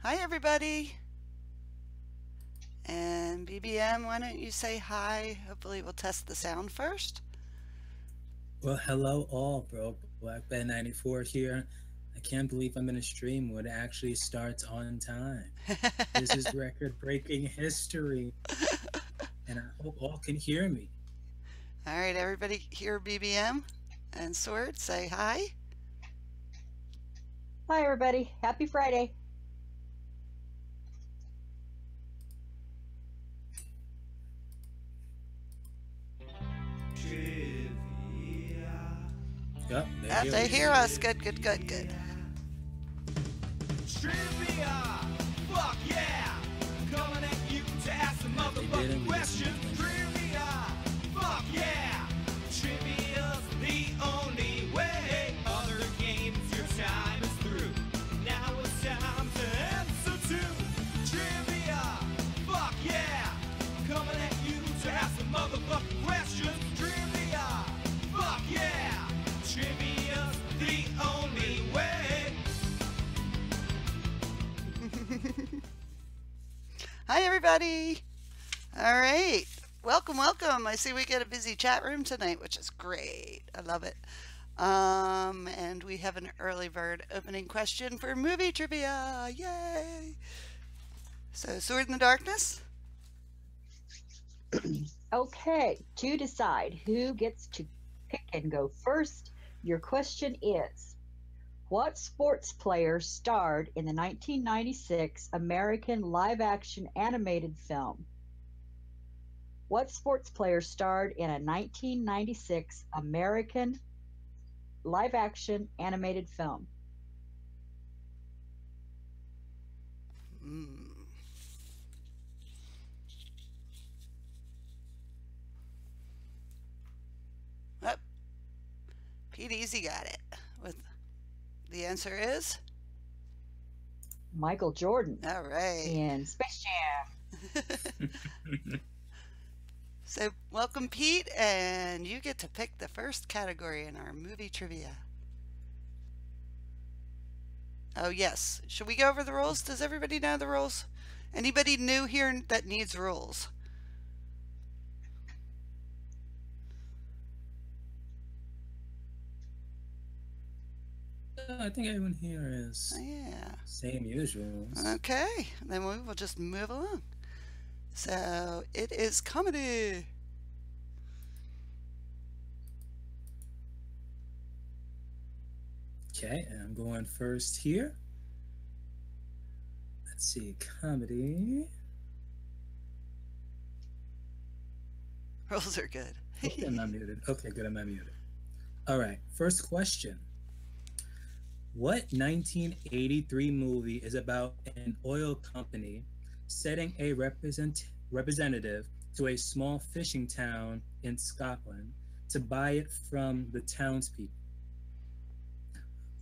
Hi, everybody. And BBM, why don't you say hi? Hopefully, we'll test the sound first. Well, hello all, bro. Black Bed 94 here. I can't believe I'm in a stream where it actually starts on time. This is record breaking history, and I hope all can hear me. All right, everybody, here, BBM and Sword, say hi. Hi, everybody. Happy Friday. Yep, they Yep, hear they us. hear us. Good, good, good, good. Trivia! Fuck yeah! Coming at you to ask some If they didn't, motherfucking we just questions. moved on. Trivia! Fuck yeah! Trivia's the only way. Other games, your time is through. Now it's time to answer to trivia! Fuck yeah! Coming at you to ask some motherfucking questions. Trivia! Fuck yeah! Trivia's the only way. Hi, everybody. All right. Welcome, welcome. I see we get a busy chat room tonight, which is great. I love it. And we have an early bird opening question for movie trivia. Yay! So, Sword in the Darkness. Okay, to decide who gets to pick and go first, your question is: what sports player starred in the 1996 American live action animated film? What sports player starred in a 1996 American live action animated film? Mm. Oh, Pete Easy got it. With the answer is Michael Jordan all right. in Space Jam. So, welcome, Pete, and you get to pick the first category in our movie trivia. Oh, yes. Should we go over the rules? Does everybody know the rules? Anybody new here that needs rules? I think everyone here is Oh, yeah. same usuals. Okay, then we will just move along. So, it is comedy. Okay, and I'm going first here. Let's see, comedy. Rules are good. Okay, I'm unmuted. Okay, good, I'm unmuted. All right, first question. What 1983 movie is about an oil company setting a representative to a small fishing town in Scotland to buy it from the townspeople?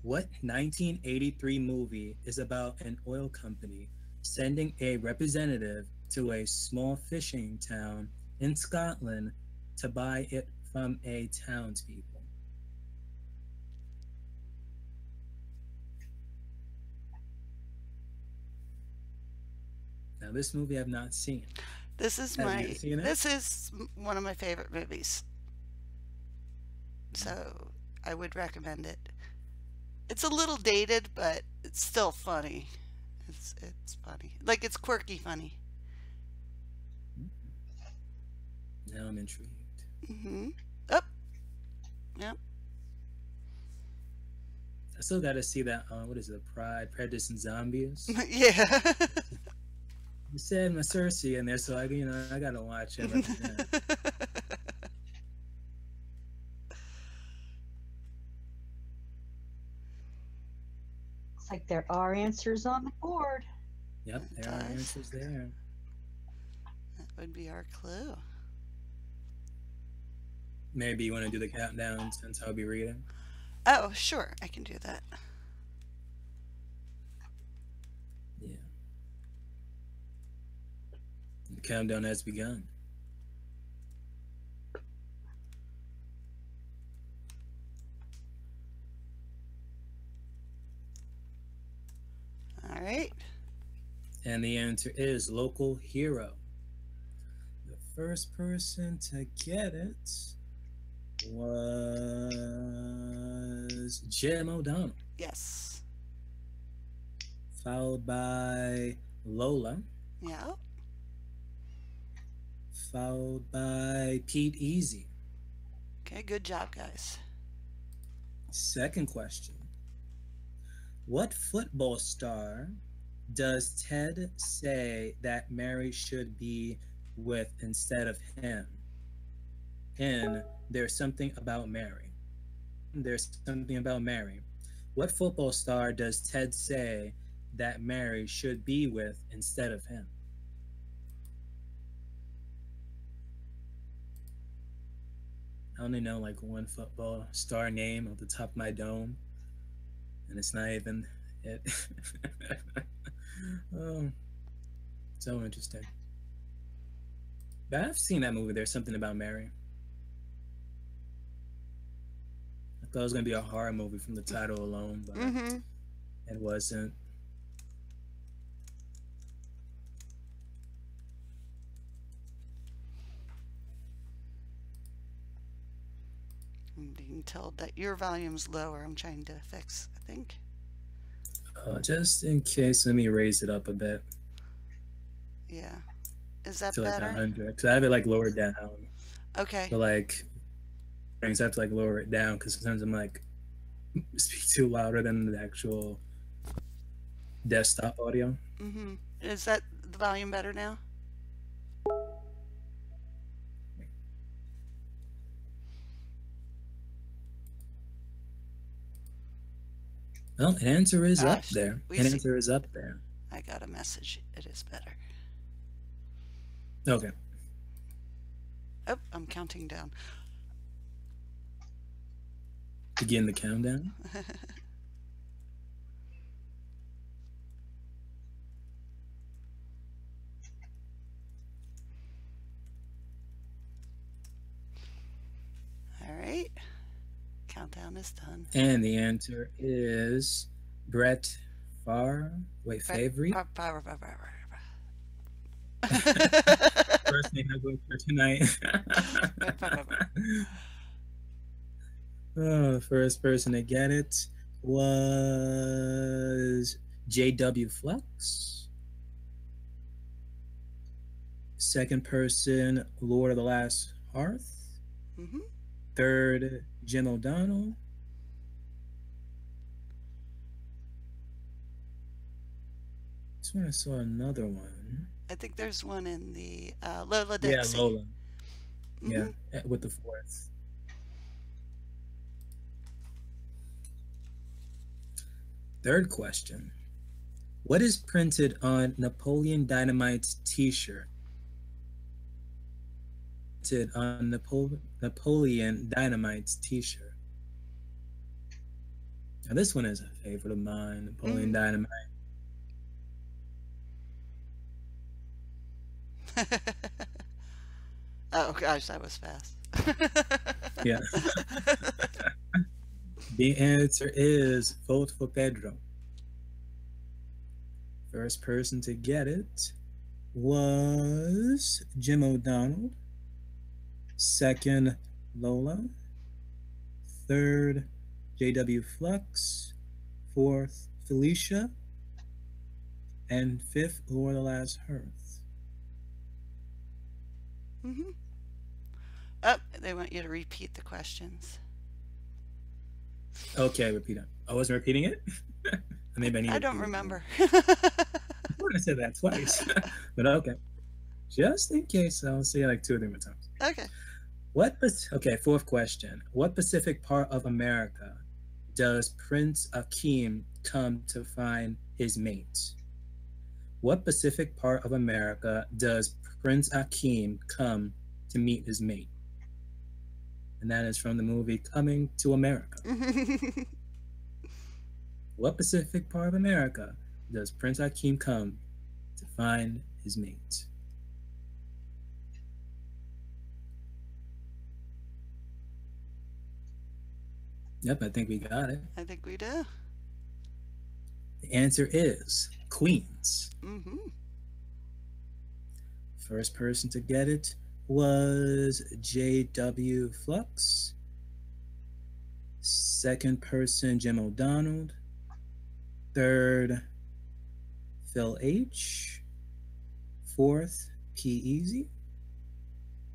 What 1983 movie is about an oil company sending a representative to a small fishing town in Scotland to buy it from a townspeople? Now, this movie I've not seen. This is Have you seen it? one of my favorite movies. So, I would recommend it. It's a little dated, but it's still funny. It's funny. Like it's quirky funny. Now I'm intrigued. Mhm. Up. Yep. I still got to see that. What is it? Pride, Prejudice, and Zombies. Yeah. You said my Cersei in there, so I gotta watch it. Looks like there are answers on the board. Yep, It there are does. answers there. That would be our clue. Maybe you want to do the countdown since I'll be reading. Oh, sure. I can do that. Yeah, the countdown has begun. All right. And the answer is local hero. The first person to get it was Jim O'Donnell, Yes. followed by Lola, Yeah. followed by Pete Easy. Okay, good job, guys. Second question. What football star does Ted say that Mary should be with instead of him? In There's Something About Mary. There's Something About Mary. What football star does Ted say that Mary should be with instead of him? I only know like one football star name off the top of my dome, and it's not even it. Oh, so interesting. But I've seen that movie. There's Something About Mary. I thought it was gonna be a horror movie from the title alone, but Mm-hmm. it wasn't. I'm being told that your volume's lower. I'm trying to fix, I think. Just in case, let me raise it up a bit Yeah. Is that to like better? 100. Because I have it like lowered down. Okay. But like, I have to like lower it down because sometimes I'm like speak too louder than the actual desktop audio. Mm-hmm. Is that the volume better now? Well, an answer is up Gosh, there. we An see- answer is up there. I got a message. It is better. Okay. Oh, I'm counting down. Begin the countdown. All right. Countdown is done. And the answer is Brett Favre. Wait, Favre? First name I go for tonight. Oh, the first person to get it was J.W. Flux. Second person, Lord of the Last Hearth. Mm-hmm. Third, Jim O'Donnell. Just when I saw another one. I think there's one in the Lola Yeah, Dixie. Lola. Mhm. Yeah, with the fourth. Third question. What is printed on Napoleon Dynamite's t-shirt? Printed on Napoleon Dynamite's t-shirt. Now this one is a favorite of mine, Napoleon Dynamite. Oh gosh, that was fast. Yeah. The answer is vote for Pedro. First person to get it was Jim O'Donnell. Second, Lola. Third, J.W. Flux. Fourth, Felicia. And fifth, Lord of the Last Hearth. Mm-hmm. Oh, they want you to repeat the questions. Okay, repeat it. I wasn't repeating it? Maybe I I don't remember. I want to say that twice. But okay. Just in case, I'll say it like 2 or 3 more times. Okay. Okay, fourth question. What Pacific part of America does Prince Akeem come to find his mate? What Pacific part of America does Prince Akeem come to meet his mate? And that is from the movie Coming to America. What Pacific part of America does Prince Akeem come to find his mate? Yep, I think we got it. I think we do. The answer is Queens. Mm-hmm. First person to get it was J.W. Flux. Second person, Jim O'Donnell. Third, Phil H. Fourth, P. Easy.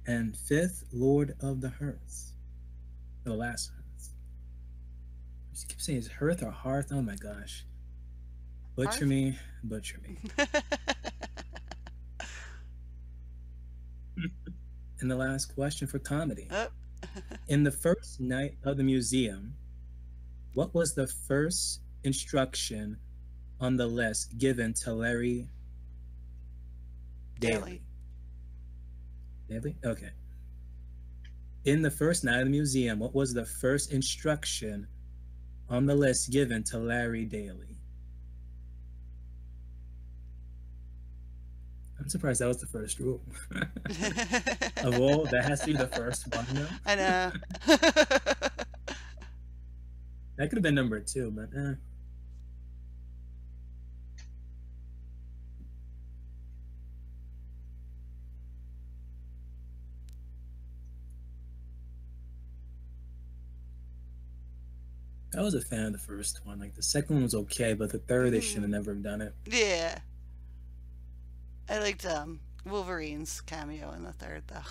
And fifth, Lord of the Hearth. The last Hearth. I keep saying it's Hearth or Hearth. Oh my gosh. Butcher Hearth? me, butcher me. And the last question for comedy. Oh. In the first night of the museum, what was the first instruction on the list given to Larry Daly? Daly? Okay. In the first night of the museum, what was the first instruction on the list given to Larry Daly? I'm surprised that was the first rule. Of all, that has to be the first one, though. I know. That could have been number 2, but I was a fan of the first one. Like, the second one was okay, but the third, they should have never have done it. Yeah. I liked Wolverine's cameo in the third, though.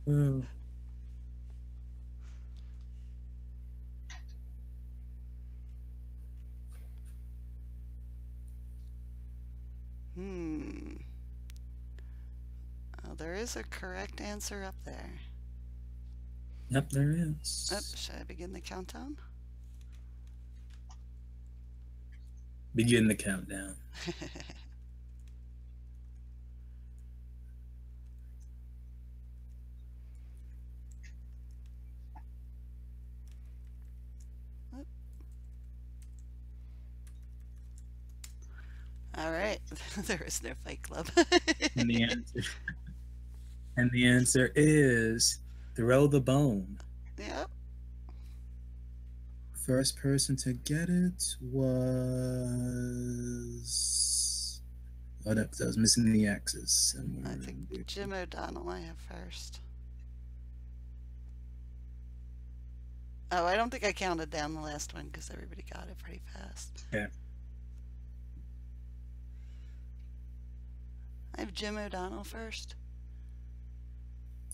Oh. Oh, there is a correct answer up there. Yep, there is. Oh, should I begin the countdown? Begin the countdown. All right. There is no Fight Club. And the answer is Throw the Bone. Yep. First person to get it was... Oh, that was missing the X's somewhere. I think Jim O'Donnell I have first. Oh, I don't think I counted down the last one because everybody got it pretty fast. Yeah. I have Jim O'Donnell first.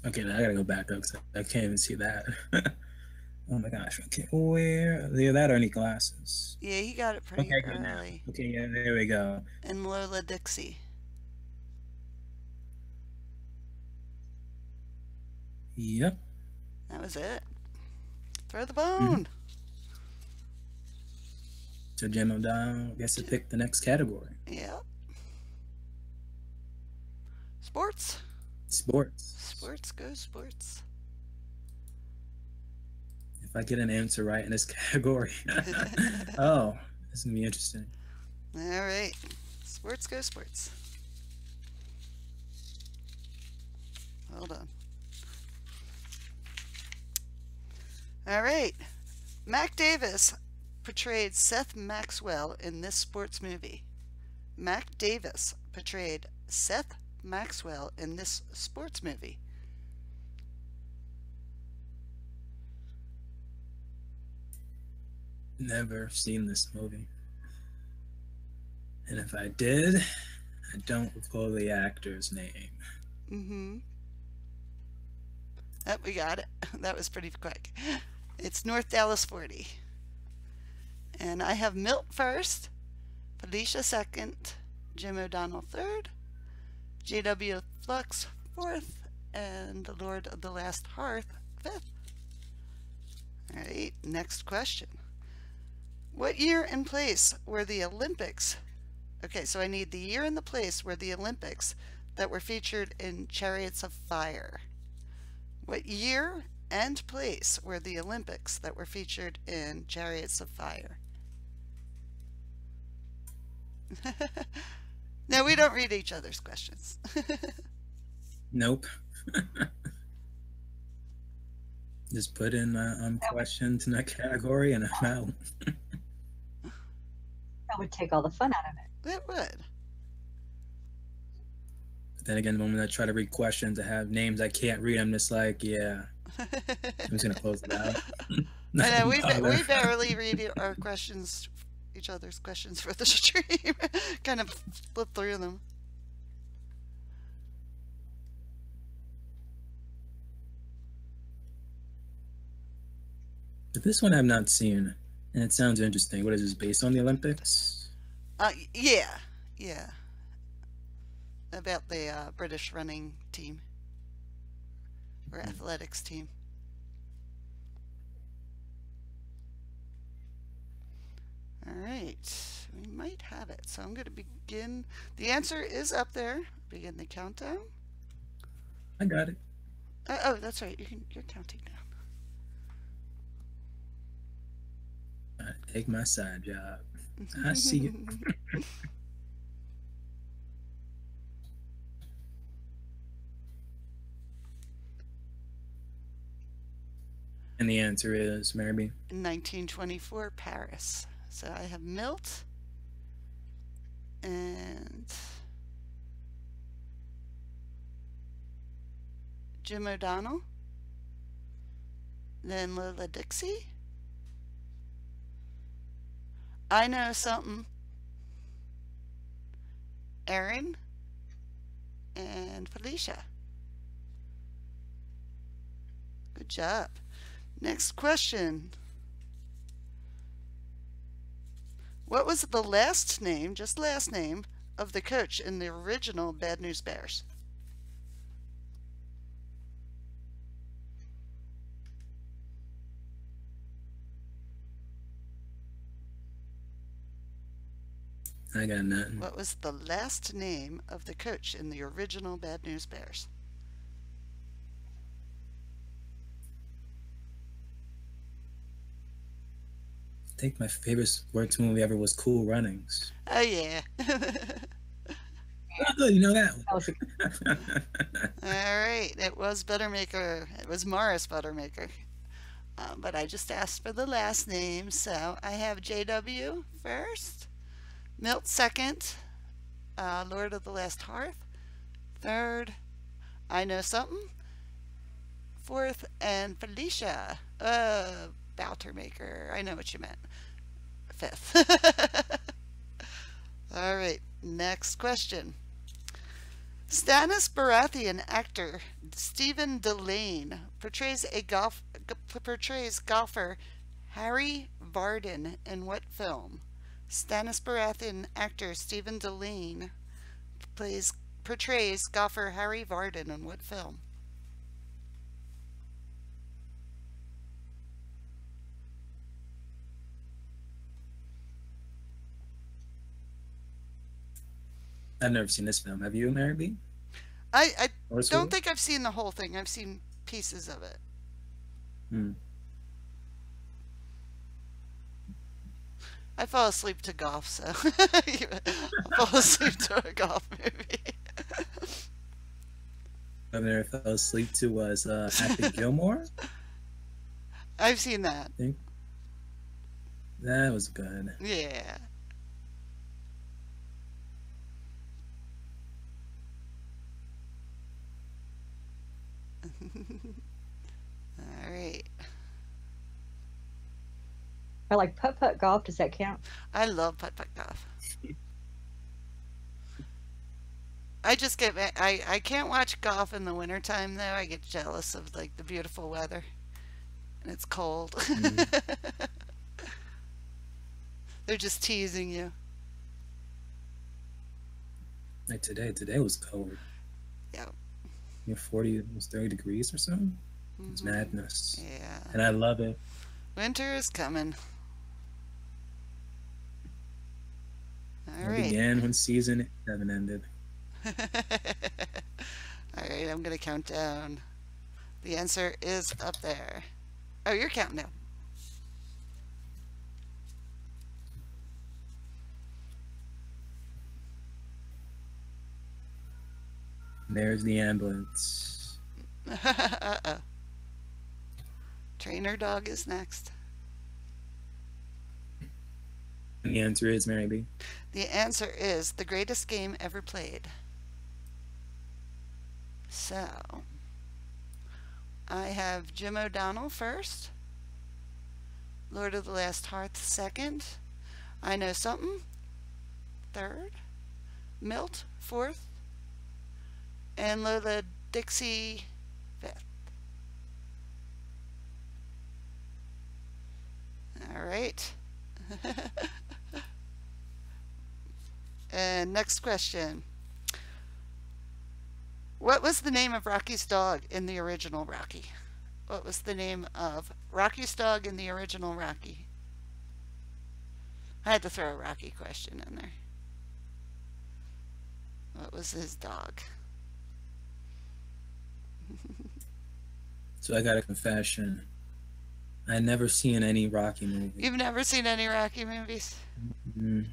Okay, now I gotta go back up because I can't even see that. Oh my gosh. Okay, where? Either that or any glasses. Yeah, he got it pretty Okay, good now. early. Okay, yeah, there we go. And Lola Dixie. Yep. That was it. Throw the bone. So Jim O'Donnell gets to pick the next category. Yep. Sports. Sports. Sports, go sports. If I get an answer right in this category. Oh, this is gonna be interesting. All right. Sports, go sports. Hold on. All right. Mac Davis portrayed Seth Maxwell in this sports movie. Mac Davis portrayed Seth Maxwell in this sports movie. Never seen this movie. And if I did, I don't recall the actor's name. Mm-hmm. Oh, we got it. That was pretty quick. It's North Dallas 40. And I have Milt first, Felicia second, Jim O'Donnell third, J.W. Flux fourth, and the Lord of the Last Hearth fifth. All right, next question. What year and place were the Olympics? Okay, so I need the year and the place where the Olympics that were featured in Chariots of Fire. What year and place were the Olympics that were featured in Chariots of Fire? No, we don't read each other's questions. Nope. Just put in questions in that category and I'm out. That would take all the fun out of it. It would. But then again, the moment I try to read questions that have names I can't read, I'm just like, yeah, I'm just gonna close it out. I know we Bother. barely read our questions, each other's questions for the stream. Kind of flip through them. But this one I've not seen, and it sounds interesting. What is this, based on the Olympics? Yeah, yeah. About the British running team or athletics team. All right, we might have it. So I'm going to begin. The answer is up there. Begin the countdown. I got it. Oh, that's right. You're counting down. Take my side job. I see it. And the answer is, Mary B. 1924 Paris. So I have Milt and Jim O'Donnell, then Lola Dixie. I Know Something, Erin, and Felicia. Good job. Next question. What was the last name, just last name, of the coach in the original Bad News Bears? I got nothing. What was the last name of the coach in the original Bad News Bears? I think my favorite sports movie ever was Cool Runnings. Oh, yeah. Oh, good, you know that That was a one. All right. It was Buttermaker. It was Morris Buttermaker. But I just asked for the last name. So I have JW first, Milt second, Lord of the Last Hearth third, I Know Something fourth, and Felicia, Boutermaker. I know what you meant. Fifth. All right. Next question. Stannis Baratheon actor Stephen Delane portrays golfer Harry Varden in what film? Stannis Baratheon actor Stephen Delane portrays golfer Harry Varden in what film? I've never seen this film. Have you, Mary B? I Or don't school? think I've seen the whole thing. I've seen pieces of it. Hmm. I fall asleep to golf, so I fall asleep to a golf movie. I've never fell asleep to was Happy Gilmore. I've seen that. I think that was good. Yeah. All right. I like putt-putt golf. Does that count? I love putt-putt golf. I just get I can't watch golf in the wintertime though. I get jealous of like the beautiful weather. And it's cold. They're just teasing you. Like today was cold. Yeah. 40, almost 30 degrees or something. It's Mhm. madness. Yeah. And I love it. Winter is coming. All It right. began when season 7 ended. All right, I'm gonna count down. The answer is up there. Oh, you're counting down. There's the ambulance. Uh-oh. Trainer dog is next. the answer is, Mary B? The answer is the greatest game ever played. So, I have Jim O'Donnell first, Lord of the Last Hearth second, I Know Something third, Milt fourth, and Lola Dixie fifth. All right. And next question. What was the name of Rocky's dog in the original Rocky? What was the name of Rocky's dog in the original Rocky? I had to throw a Rocky question in there. What was his dog? So I got a confession. I never seen any Rocky movie. You've never seen any Rocky movies? Mm.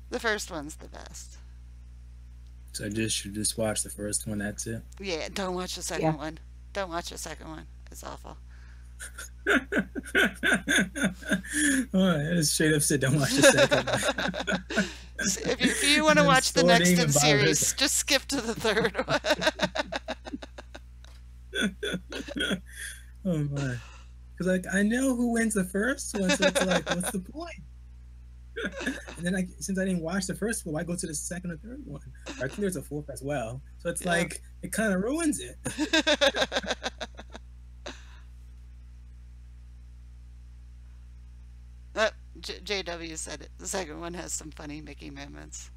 The first one's the best. So I should just watch the first one. That's it. Yeah, don't watch the second one. Don't watch the second one. It's awful. Oh, I straight up said, "Don't watch the second one." If you want to watch the next in series, just skip to the third one. Oh my! Because like I know who wins the first one, so it's like, what's the point? And then since I didn't watch the first one, why go to the second or third one? Or I think there's a fourth as well. So it's like it kind of ruins it. JW said it. The second one has some funny Mickey moments.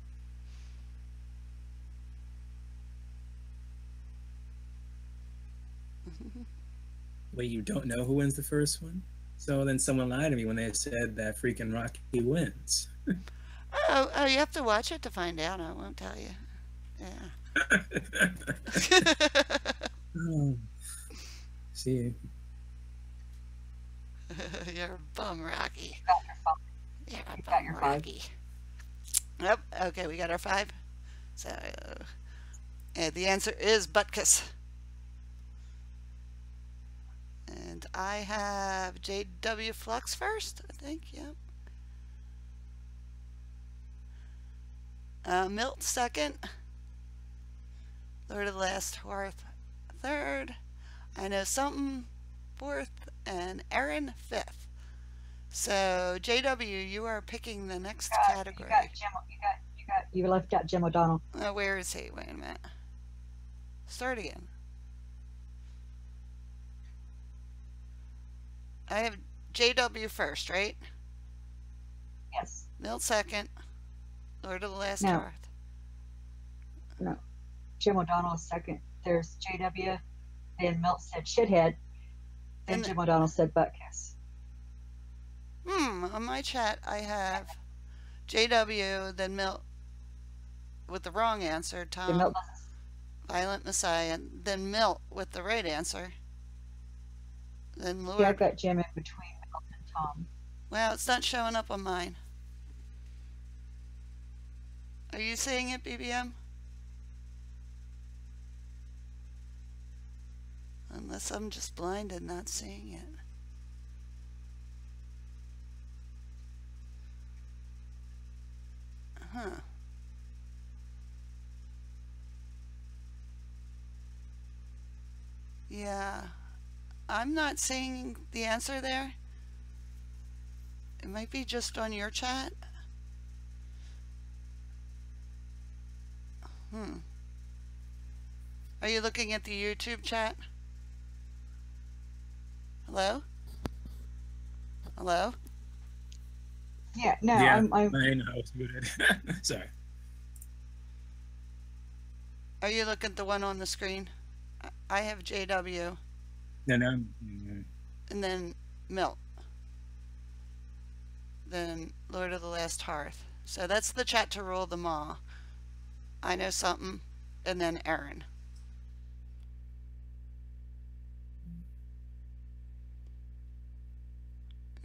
Wait, you don't know who wins the first one? So then someone lied to me when they said that freaking Rocky wins. Oh, you have to watch it to find out. I won't tell you. Yeah. Oh. See. You're a bum, Rocky. You're a You've got bum, your 5. Rocky. Yep. Okay, we got our 5. So, the answer is Butkus. And I have JW Flux first, I think. Yep. Milt second. Lord of the Last Hearth third. I Know Something fourth, and Aaron fifth. So JW, you are picking the next category. You left out Jim O'Donnell. Where is he? Wait a minute. Start again. I have JW first, right? Yes. Milt second. Lord of the Last No. Hearth. No. Jim O'Donnell is second. There's JW. Then Milt said shithead. Then And Jim O'Donnell said Butkus. On my chat I have JW, then Milt with the wrong answer, Then Milt Tom, Violent Messiah, then Milt with the right answer. Then Lord. Yeah, I've got Jim in between Milt and Tom. Well, it's not showing up on mine. Are you seeing it, BBM? Unless I'm just blind and not seeing it. Huh. Yeah. I'm not seeing the answer there. It might be just on your chat. Are you looking at the YouTube chat? Hello? Hello? Yeah, no, Yeah, I'm I know. I was muted. Sorry. Are you looking at the one on the screen? I have JW No. and then Milt. Then Lord of the Last Hearth. So that's the chat to rule them all. I Know Something, and then Aaron.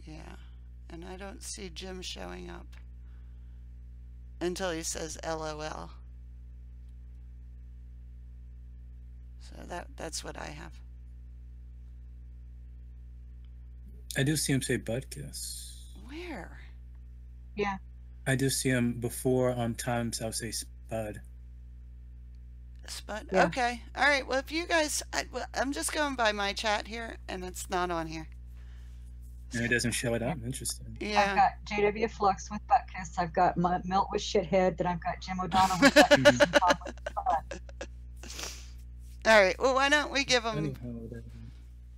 Yeah, and I don't see Jim showing up until he says LOL. So that's what I have. I do see him say butt kiss. Where? Yeah. I do see him before on times. I'll say Spud. Spud. Yeah. Okay. All right. Well, if you guys, I'm just going by my chat here, and it's not on here. And it doesn't show it up. Interesting. I've Yeah. got JW Flux with Butkus. I've got Milt with Shithead. Then I've got Jim O'Donnell with Butkus. and Tom with Spud. All right. Well, why don't we give them? Anyhow,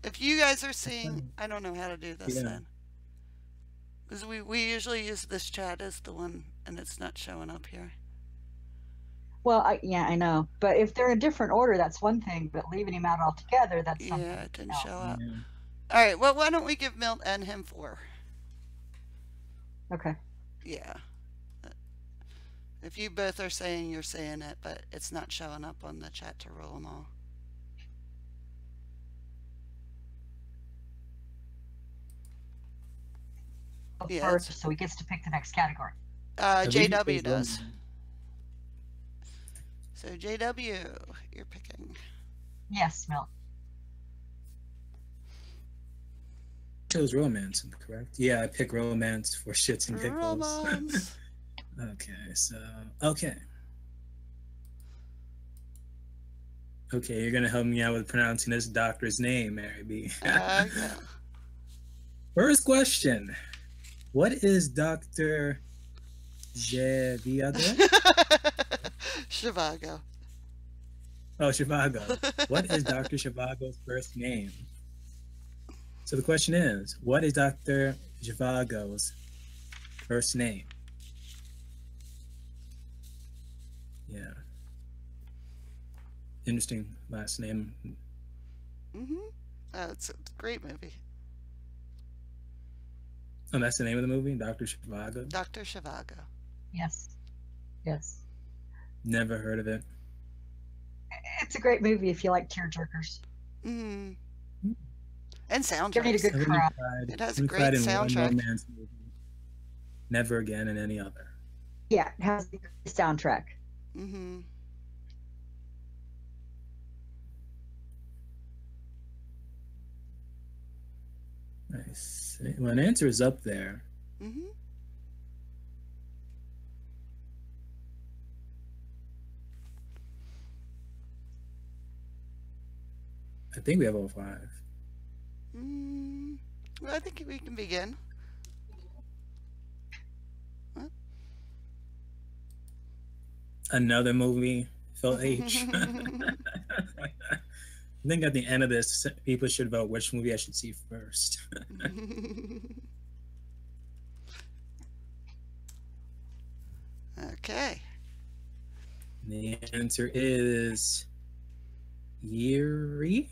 If you guys are seeing, I don't know how to do this Yeah. then. Because we usually use this chat as the one, and it's not showing up here. Well, I know. But if they're in different order, that's one thing. But leaving him out altogether, that's something. Yeah, it didn't else. show up. yeah. All right. Well, why don't we give Milt and him 4? Okay. Yeah. If you both are saying you're saying it, but it's not showing up on the chat to roll them all. Yeah, First, so he gets to pick the next category. I believe it JW was does. Roman. So JW, you're picking. Yes, Milt. Chose romance, correct? Yeah, I pick romance for shits and giggles. Romance. Okay, so okay, you're gonna help me out with pronouncing this doctor's name, Mary B. Yeah. First question: what is Dr. Zhivago? Shivago. Oh, Shivago. What is Dr. Shivago's first name? So the question is, what is Dr. Zhivago's first name? Yeah. Interesting last name. Mm-hmm. It's a great movie. Oh, that's the name of the movie? Dr. Zhivago? Dr. Shivago. Yes. Yes. Never heard of it. It's a great movie if you like tearjerkers. Mm. And Give it a soundtracks. good cry. It has a I've great cried in one soundtrack. romance movie. Never again in any other. Yeah, it has a great soundtrack. Mm-hmm. Nice. Well, an answer is up there. Mm-hmm. I think we have all 5. Well, I think we can begin. Another movie, Phil H. I think at the end of this, people should vote which movie I should see first. Okay. The answer is Yuri.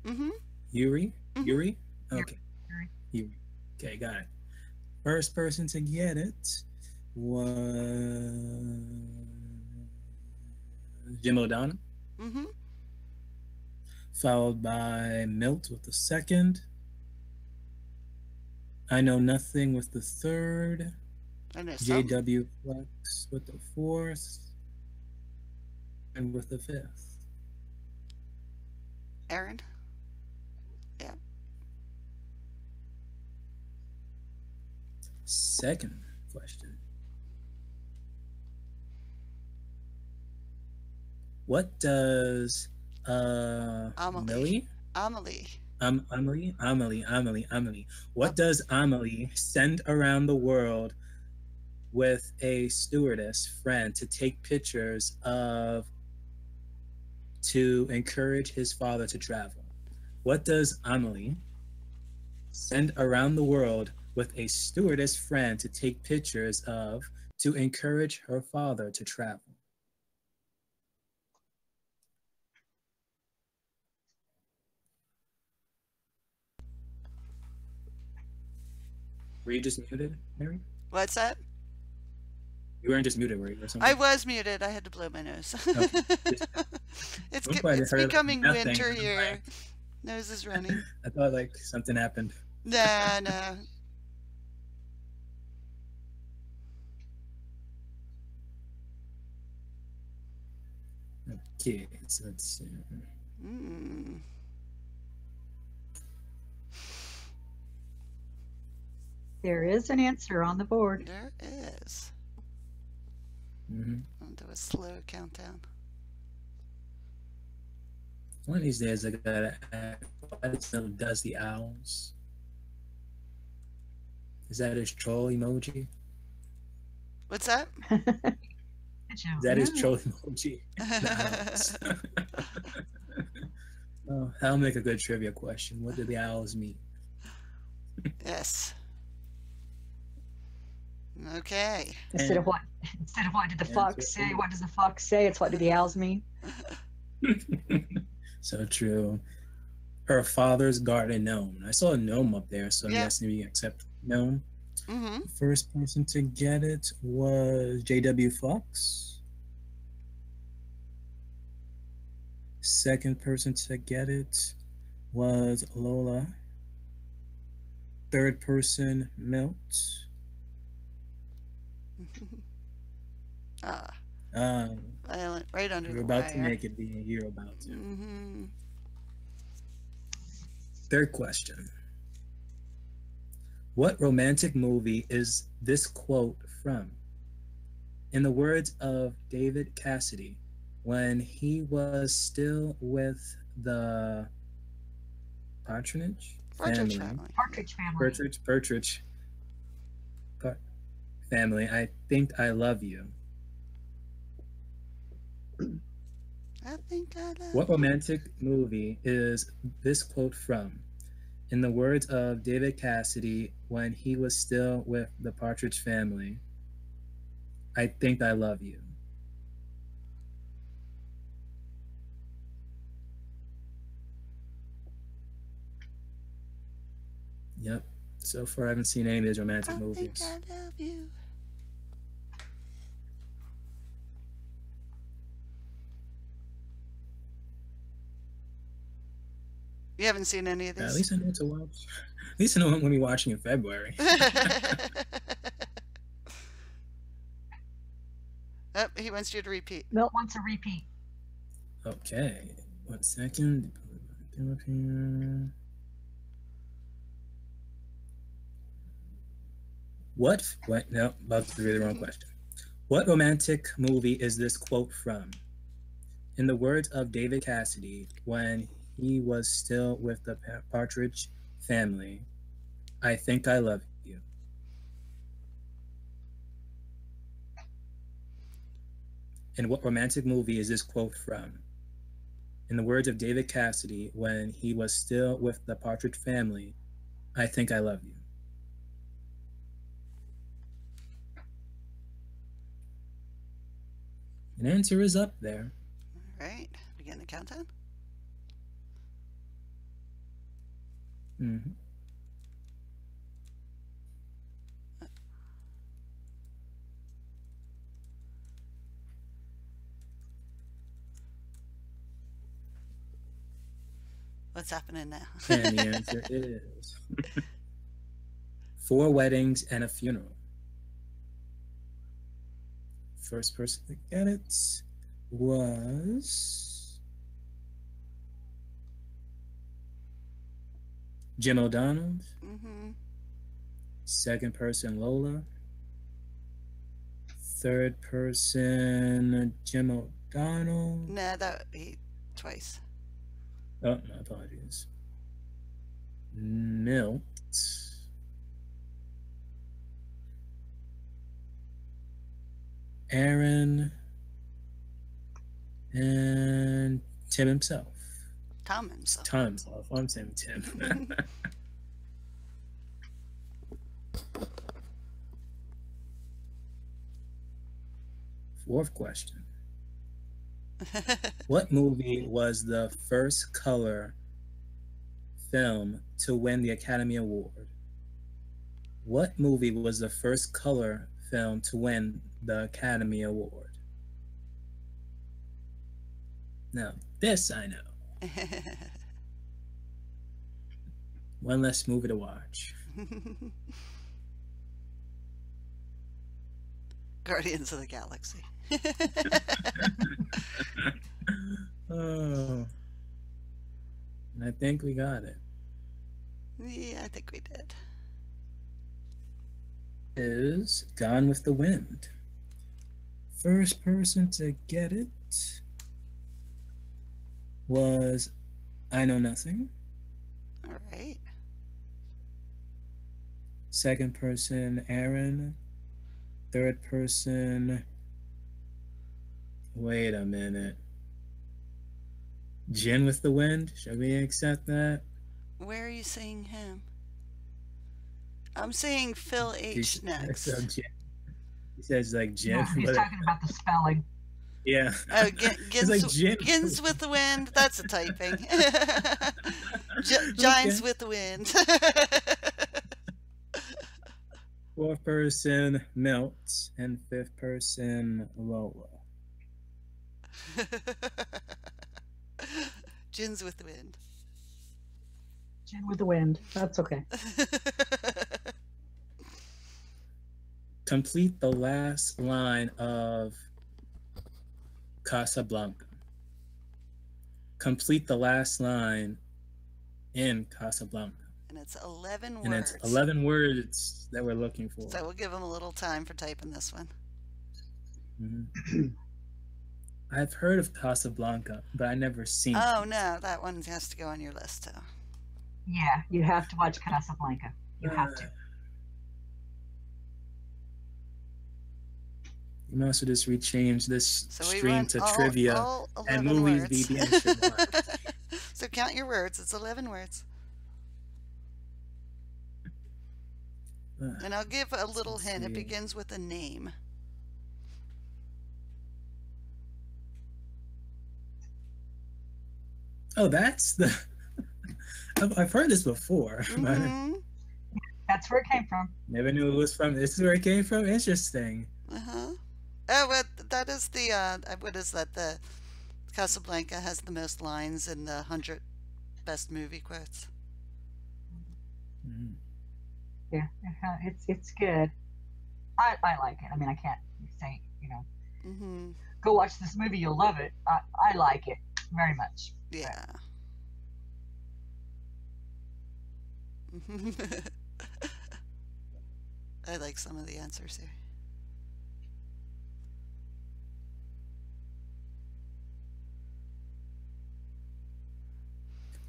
Mm-hmm. Yuri? Mhm. Yuri? Okay. Yuri. Yuri. Okay, got it. First person to get it was Jim O'Donnell, Mm-hmm. followed by Milt with the second. I Know Nothing with the third. I know some. JW Flex with the fourth. And with the fifth. Aaron. Second question. What does Amelie. Millie? Amelie. Amelie. What does Amelie send around the world with a stewardess friend to take pictures of to encourage his father to travel? What does Amelie send around the world with a stewardess friend to take pictures of to encourage her father to travel? Were you just muted, Mary? What's that? You weren't just muted, were you? Or something? I was muted. I had to blow my nose. Okay. it's I'm glad I it's heard becoming nothing. winter I'm here. like- Nose is running. I thought like something happened. Nah, no. Okay, so let's see. Mm. There is an answer on the board. There is. Mm-hmm. I'll do a slow countdown. One of these days, I gotta ask, why does the owls? Is that his troll emoji? What's that? Is that his troll emoji? The owls. Oh, that'll make a good trivia question. What do the owls mean? Yes. Okay. Instead of what did the fox say? What does the fox say? It's what do the owls mean? So true. Her father's garden gnome. I saw a gnome up there, so I'm Yeah. guessing we accept gnome. Mm-hmm. First person to get it was J.W. Fox. Second person to get it was Lola. Third person, Milt. Ah, Um, violent, right under you're the about wire. to make it, Dean. You're about to. Mm-hmm. Third question. What romantic movie is this quote from? In the words of David Cassidy, when he was still with the Partridge Partridge Family. Partridge Family. Partridge family, I think I love you. I think I love What you. romantic movie is this quote from? In the words of David Cassidy, when he was still with the Partridge Family, I think I love you. Yep. So far, I haven't seen any of these romantic I movies. think I love you. You haven't seen any of At these? least I know what to watch. At least I know what I'm going to be watching in February. Oh, he wants you to repeat. Milt wants a repeat. Okay. 1 second. Go up here. What? No, about to read the wrong question. What romantic movie is this quote from? In the words of David Cassidy, when he was still with the Partridge Family, I think I love you. And what romantic movie is this quote from? In the words of David Cassidy, when he was still with the Partridge Family, I think I love you. An answer is up there. All right. Begin the countdown. Mm-hmm. What's happening now? And the answer is Four Weddings and a Funeral. First person to get it was Jim O'Donnell. Mm-hmm. Second person, Lola. Third person, Jim O'Donnell. Nah, that would be twice. Oh, my apologies. Milt. Aaron. And Tim himself. Tom himself. Tom himself. I'm saying Tim. Fourth question. What movie was the first color film to win the Academy Award? What movie was the first color film to win the Academy Award? Now, this I know. One less movie to watch. Guardians of the Galaxy. Oh. And I think we got it. Yeah, I think we did. is Gone with the Wind. First person to get it was I Know Nothing. All right. Second person, Aaron. Third person, wait a minute. Gin with the Wind? Should we accept that? Where are you seeing him? I'm seeing Phil H next. So Gin. He says like Gin. No, he's talking about the spelling. Yeah. Oh, It's like Gin. Gins with the Wind. That's a typing. Giants with the Wind. Fourth person, Milt. And fifth person, Lola. Gins with the Wind. Gin with the Wind. That's okay. Complete the last line of Casablanca. Complete the last line in Casablanca. And it's 11 words. And it's 11 words that we're looking for. So we'll give them a little time for typing this one. Mhm. I've heard of Casablanca, but I never seen it. Oh, no, that one has to go on your list, too. Yeah, you have to watch Casablanca. You have to. You might also just rechange this So we stream went to all trivia 11 and movies words. BBN should watch. So count your words. It's 11 words. And I'll give a little Let's hint. It see. begins with a name. Oh, that's the. I've heard this before. But Mhm. That's where it came from. never knew it was from. This is where it came from. Interesting. Uh-huh. Oh, but that is the, what is that? The Casablanca has the most lines in the 100 best movie quotes. Mhm. Yeah, it's good. I like it. I mean, I can't say, Mm-hmm. go watch this movie, you'll love it. I like it very much. Yeah. I like some of the answers here.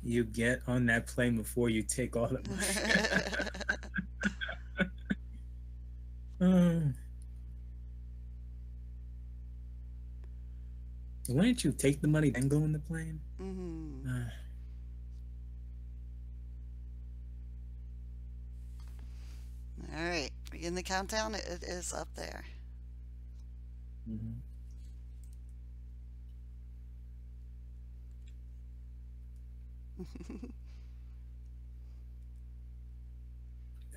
You get on that plane before you take all the money. Wouldn't you take the money then go in the plane? Mm-hmm. All right. Begin the countdown. It is up there. Mhm.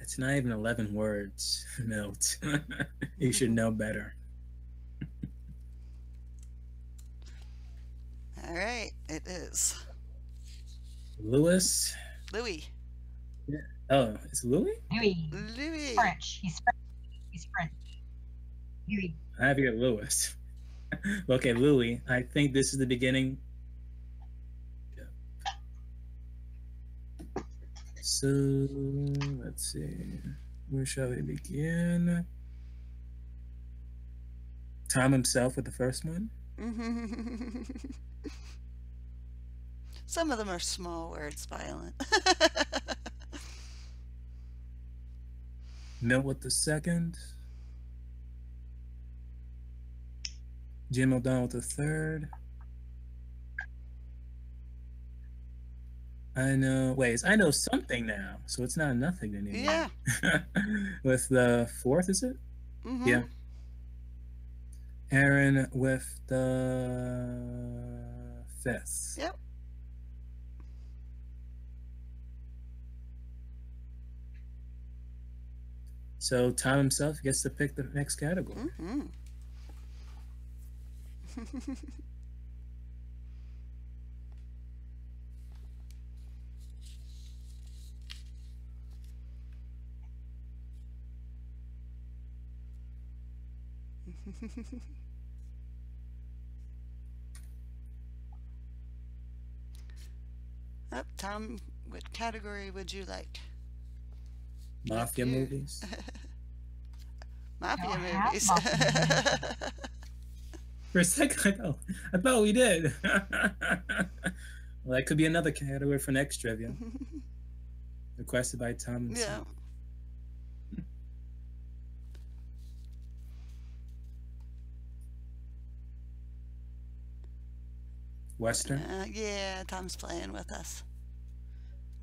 It's not even 11 words, Milt. You should know better. All right. It is Louis. Louis. Oh, it's Louis? Louis. Louis. French. He's French. He's French. Louis. I have here Louis. Okay, Louis. I think this is the beginning. So let's see. Where shall we begin? Tom himself with the first one. Some of them are small words, violent. Milt with the second. Jim O'Donnell with the third. I know something now, so it's not nothing anymore. Yeah. With the fourth, is it? Mm-hmm. Yeah. Aaron with the fifth. Yep. So Tom himself gets to pick the next category. Mm-hmm. Tom, what category would you like? Mafia You. movies. Mafia don't have movies. mafia For a second, I thought we did. Well, that could be another category for next trivia. Requested by Tom. Yeah. Western? Yeah, Tom's playing with us.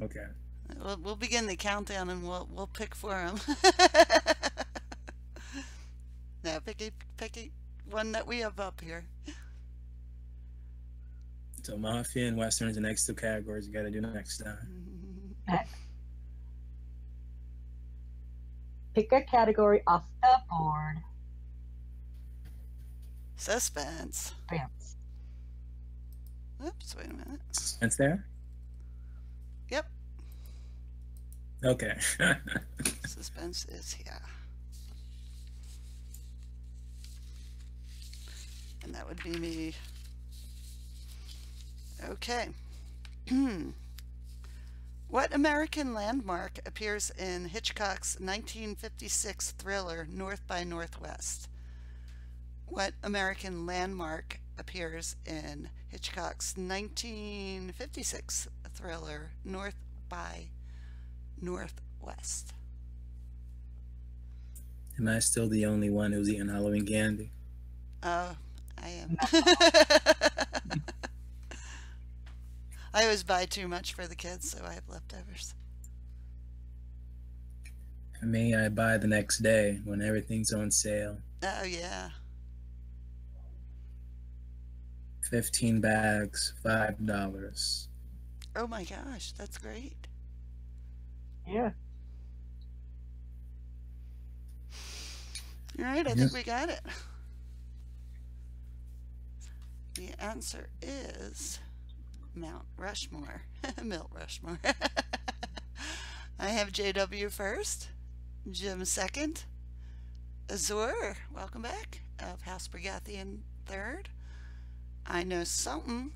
Okay. We'll begin the countdown and we'll pick for him. Now pick one that we have up here. So Mafia and Western is the next two categories you got to do next time. Pick a category off the board. Suspense. Bounce. Oops, wait a minute. Suspense there? Yep, Okay. suspense is here. And that would be me. Okay. What American landmark appears in Hitchcock's 1956 thriller North by Northwest? What American landmark appears in Hitchcock's 1956 thriller North by Northwest? Am I still the only one who's eating Halloween candy? I am. I always buy too much for the kids, so I have leftovers. For me, I buy the next day when everything's on sale. Oh, yeah. 15 bags, $5. Oh my gosh, that's great. Yeah. All right, I think we got it. The answer is Mount Rushmore. Mount Rushmore. I have JW first, Jim second, Azur, welcome back, of House Brigathian third, I Know Something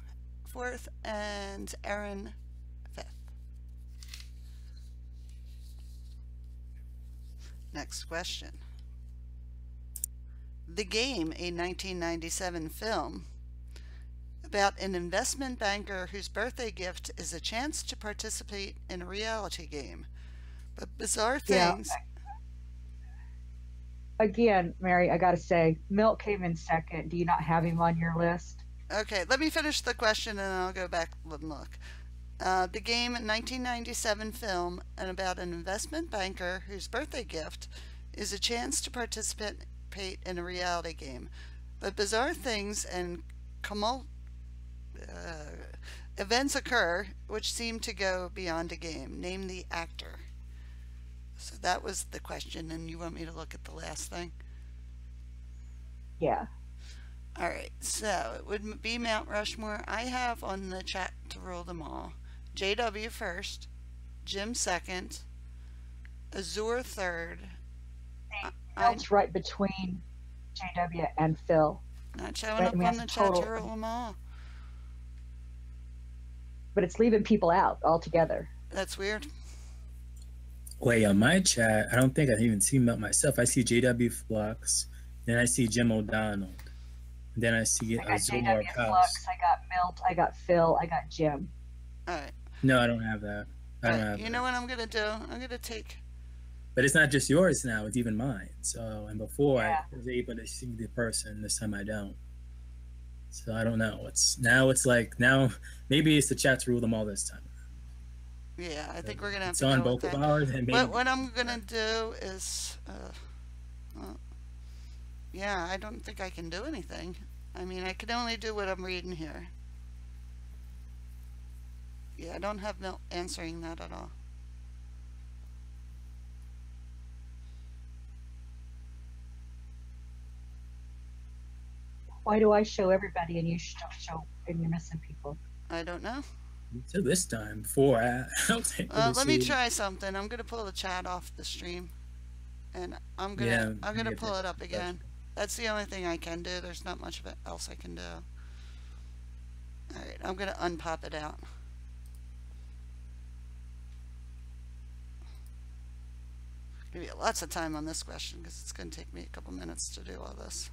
fourth, and Aaron fifth. Next question. The Game, a 1997 film about an investment banker whose birthday gift is a chance to participate in a reality game. But bizarre things. Again, Mary, I gotta say, Milt came in second. Do you not have him on your list? Okay, let me finish the question and I'll go back and look. The Game, 1997 film, and about an investment banker whose birthday gift is a chance to participate in a reality game. But bizarre things and events occur which seem to go beyond a game. Name the actor. So that was the question, and you want me to look at the last thing? Yeah. All right, so it would be Mount Rushmore. I have on the chat to rule them all. JW first, Jim second, Azur third. Milt's right between JW and Phil. Not showing Right, up I mean, on that's the a chat to total- rule them all. But it's leaving people out altogether. That's weird. Wait, on my chat, I don't think I even see Melt myself. I see JW Flux, then I see Jim O'Donnell, then I see I got Azul JW House. Flux, I got Milt, I got Phil, I got Jim. All right. No, I don't have that. I don't have You that. know what I'm going to do? I'm going to take... But it's not just yours now; it's even mine. So, and before Yeah. I was able to see the person. This time I don't. So I don't know. It's like maybe it's the chat to rule them all this time. Yeah, I think we're going to have It's to on go with both of that. ours, and maybe But what I'm going to do is... yeah, I don't think I can do anything. I mean, I can only do what I'm reading here. Yeah, I don't have no answering that at all. Why do I show everybody and you don't show and you're missing people? I don't know. so this time before I was able to Let me see- try something. I'm gonna pull the chat off the stream, and I'm Yeah, gonna yeah, pull it up that's- again. That's the only thing I can do. There's not much of it else I can do. All right, I'm gonna unpop it out. Gonna be lots of time on this question because it's going to take me a couple minutes to do all this.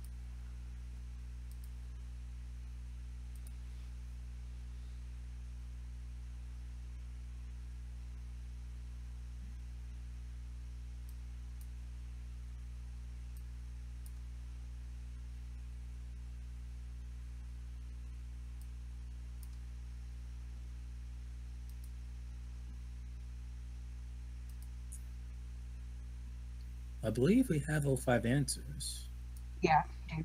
I believe we have all 5 answers. Yeah, you do.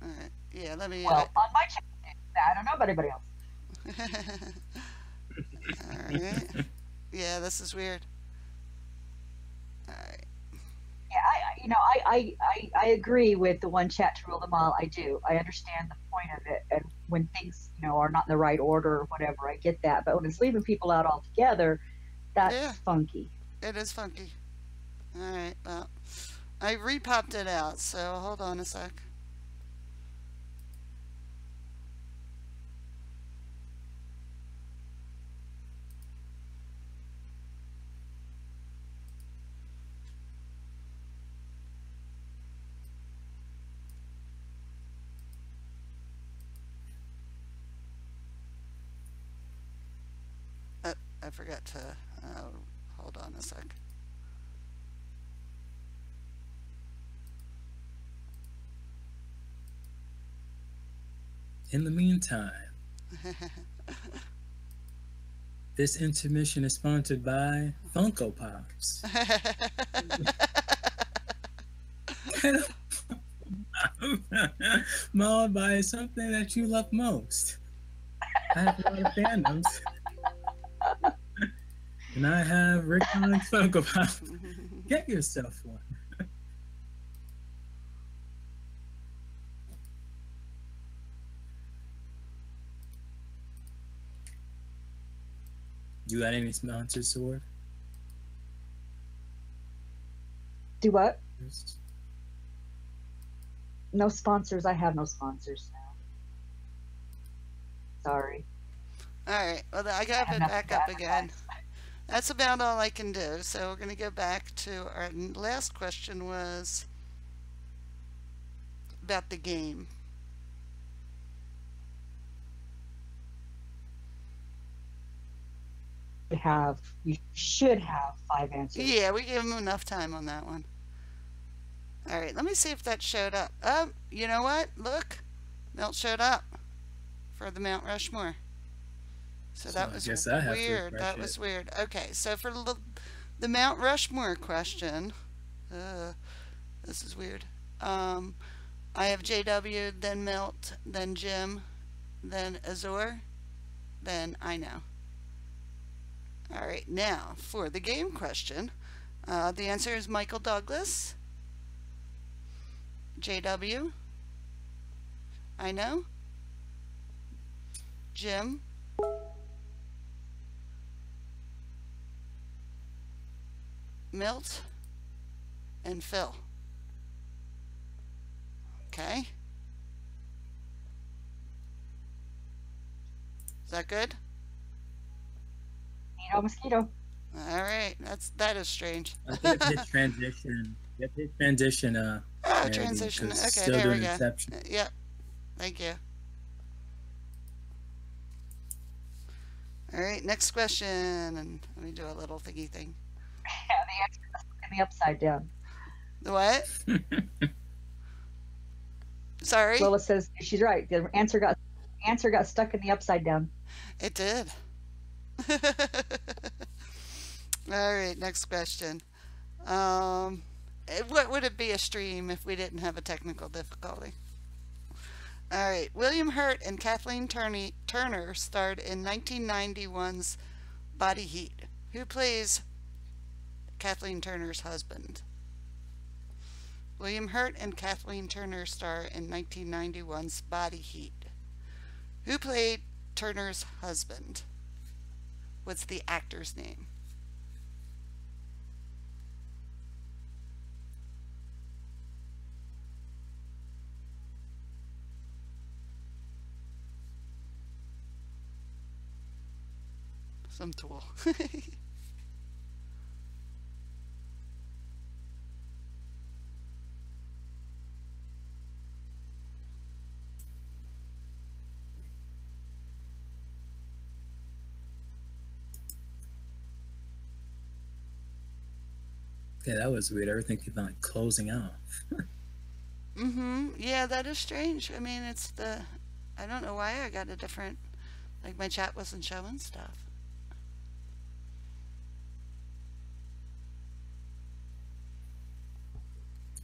All right. Yeah, let me. Well, on my channel, I don't know about anybody else. All right. Yeah, this is weird. All right. Yeah, I agree with the one chat to rule them all. I do. I understand the point of it, and when things are not in the right order or whatever, I get that. But when it's leaving people out altogether, that's Yeah. funky. It is funky. All right. Well, I repopped it out, so hold on a sec. I forgot to hold on a sec. In the meantime, this intermission is sponsored by Funko Pops. Followed by something that you love most. I have a lot of fandoms. And I have Rick Owens Funko Pop. Get yourself one. You got any sponsors, Sword? Do what? No sponsors. I have no sponsors now. Sorry. All right. Well, I got it back up again. That's about all I can do. So we're going to go back to our last question was about the game. You should have 5 answers. Yeah, we gave him enough time on that one. All right, let me see if that showed up. You know what? Look, Milt showed up for the Mount Rushmore. So that was weird. That was weird. Okay, so for the Mount Rushmore question, this is weird. I have JW, then Milt, then Jim, then Azor, then I know. All right, now for the game question, the answer is Michael Douglas, JW, I know, Jim, Milt, and Phil. Okay. Is that good? Mosquito. All right, that is strange. I think hit transition. Get hit transition. Oh, transition. Okay, there we go. Yep. Thank you. All right, next question, and let me do a little thingy thing. Yeah, the answer is in the upside down. The what? Sorry. Lola says she's right. The answer got stuck in the upside down. It did. All right, next question. What would it be a stream if we didn't have a technical difficulty? All right, William Hurt and Kathleen Turner starred in 1991's Body Heat. Who plays Kathleen Turner's husband? William Hurt and Kathleen Turner star in 1991's Body Heat. Who played Turner's husband? What's the actor's name? Some tool. Yeah, that was weird. Everything kept on like closing out. Mm-hmm. Yeah, that is strange. I mean, it's the... I don't know why I got a different... Like, my chat wasn't showing stuff.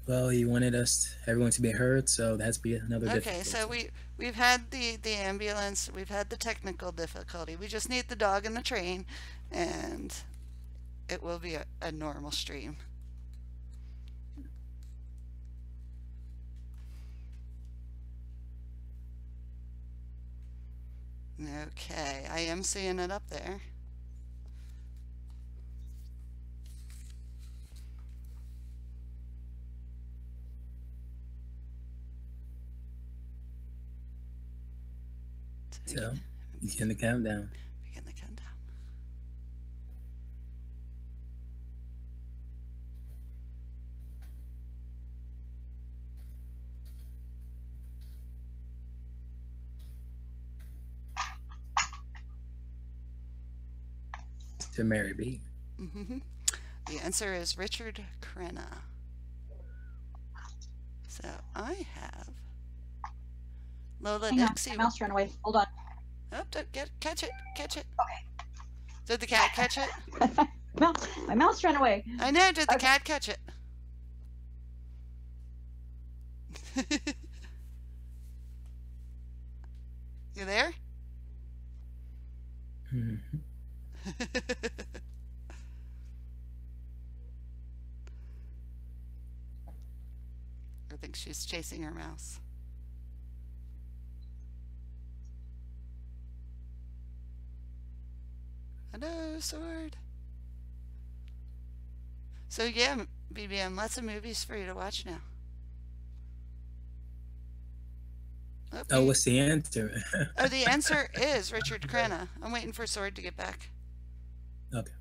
Well, he wanted everyone to be heard, so that has to be another Okay, so difficulty. we've had the ambulance, we've had the technical difficulty. We just need the dog and the train, and it will be a normal stream. Okay, I am seeing it up there. So, begin the countdown. Begin the countdown. To Mary B. Mm-hmm. The answer is Richard Crenna. So I have Lola Hang on, Dixie. my mouse ran away. Hold on. Oh, catch it, catch it. Okay. Did the cat catch it? My mouse ran away. I know, did the Okay. cat catch it? You there? Mhm. I think she's chasing her mouse. Hello, sword. So yeah, BBM, lots of movies for you to watch now. Oh, what's the answer? Oh, the answer is Richard Crenna. I'm waiting for Sword to get back. Okay.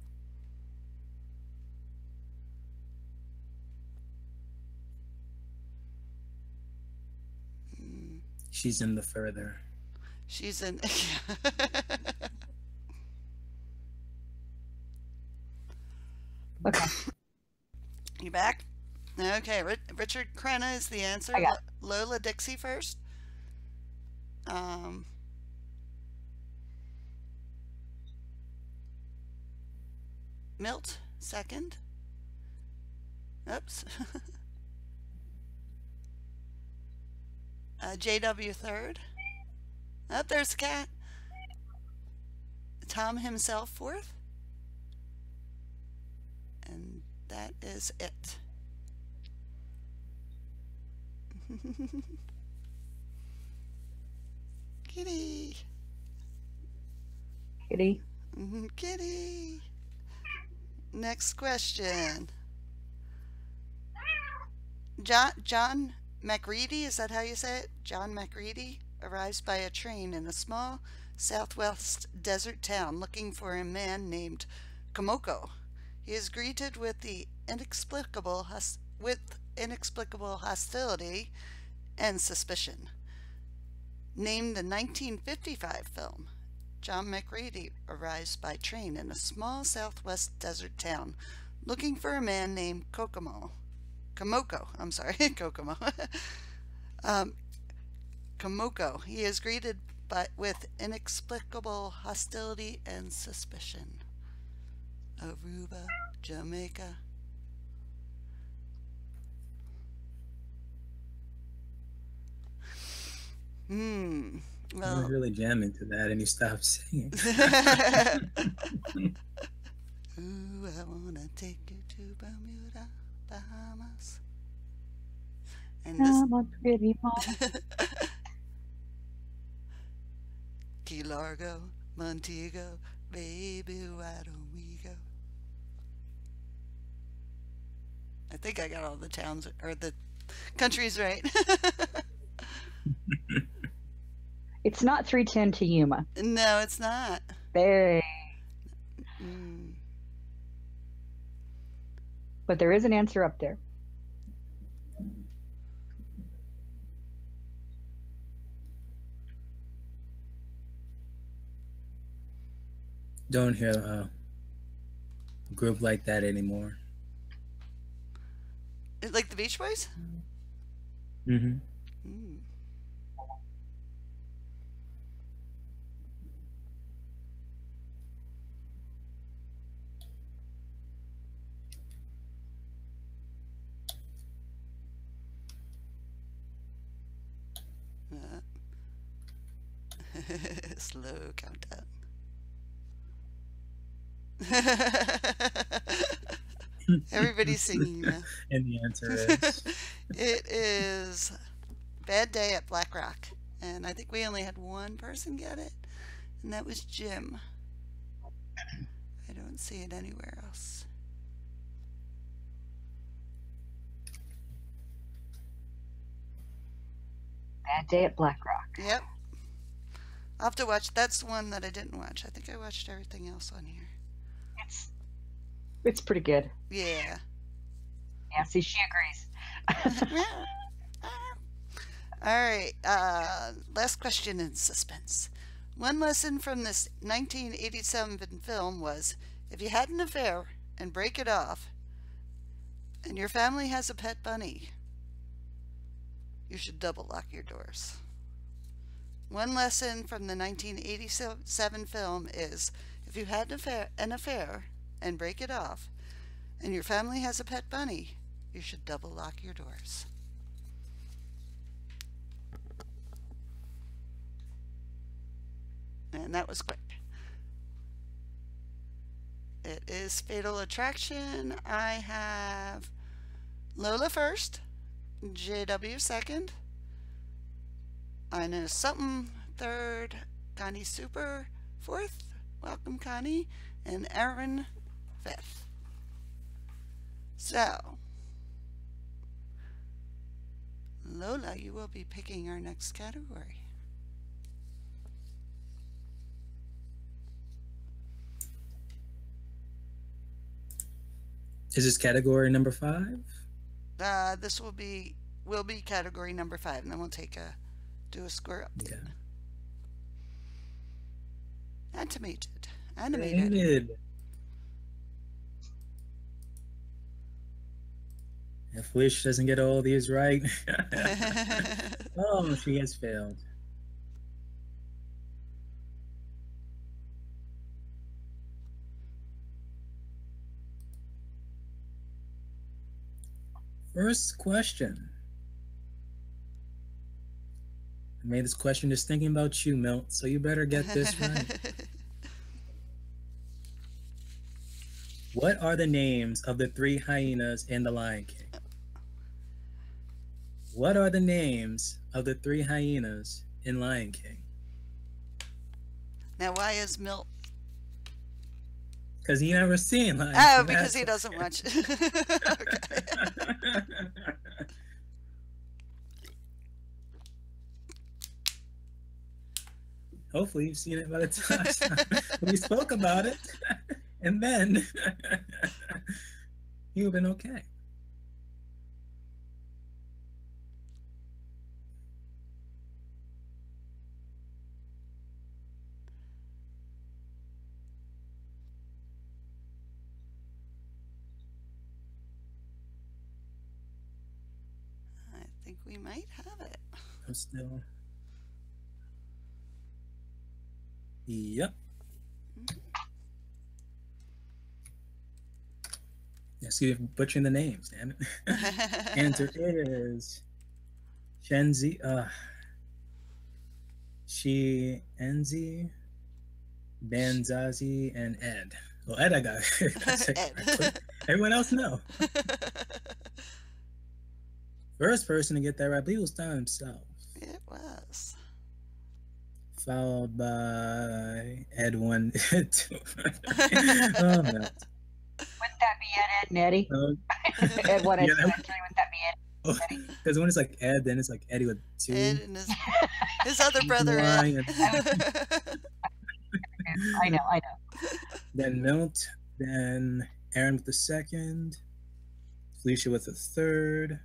She's in the further. She's in. Okay. You back? Okay, Richard Crenna is the answer. I got Lola Dixie first. Milt second. Oops. JW third. Oh, there's the cat. Tom himself fourth. And that is it. Kitty. Kitty. Kitty. Next question. John McReady, is that how you say it? John McReady arrives by a train in a small southwest desert town looking for a man named Komoko. He is greeted with inexplicable hostility and suspicion. Named the 1955 film, John McReady arrives by train in a small southwest desert town looking for a man named Komoko. Komoko. He is greeted with inexplicable hostility and suspicion. Aruba, Jamaica. I Well, was really jamming to that, and you stopped singing. ooh, I wanna take you to Bermuda, Bahamas. And this I'm a pretty mom. Key Largo, Montego, baby, why don't we go? I think I got all the towns or the countries right. It's not 310 to Yuma. No, it's not. They, Mm. but there is an answer up there. Don't hear a group like that anymore. Like the Beach Boys? Mm-hmm. Mm. Uh, slow countdown. Everybody's singing now. And the answer is It is Bad Day at Black Rock. And I think we only had one person get it, and that was Jim. I don't see it anywhere else. Bad Day at Black Rock. Yep. I'll have to watch. That's the one that I didn't watch. I think I watched everything else on here. It's pretty good. Yeah. Yeah, see, she agrees. All right. Last question in suspense. One lesson from this 1987 film was if you had an affair and break it off, and your family has a pet bunny, you should double lock your doors. One lesson from the 1987 film is if you had an affair and break it off, and your family has a pet bunny, you should double lock your doors. And that was quick. It is Fatal Attraction. I have Lola first, JW second, I Know Something third, Connie Super fourth, welcome Connie, and Aaron fifth. So, Lola, you will be picking our next category. Is this category number 5? This will be category number 5, and then we'll do a score update. Okay. Animated. If Wish doesn't get all these right, oh, she has failed. First question. I made this question just thinking about you, Milt, so you better get this right. What are the names of the 3 hyenas in The Lion King? What are the names of the 3 hyenas in Lion King? Now, why is Milt? Because he never seen Lion Oh, King. because he doesn't watch. Okay. Hopefully you've seen it by the time we spoke about it, and then you've been okay. I think we might have it. I'm still. Yep. Yes, you're butchering the names, damn it. Answer is Shenzi, Enzi, Banzazi, and Ed. Well, Ed, I got it. Ed. Everyone else, no. First person to get that right, I believe, was Tom himself. It was. Followed by Ed 1, 2. Oh, no. Wouldn't that be Ed and Eddie? Ed 1 and 2 and 3, wouldn't that be Ed? Because when it's like Ed, then it's like Eddie with 2. Ed and his other brother, Ed. Lion. I know. Then Milt, then Aaron with the 2nd, Felicia with the 3rd,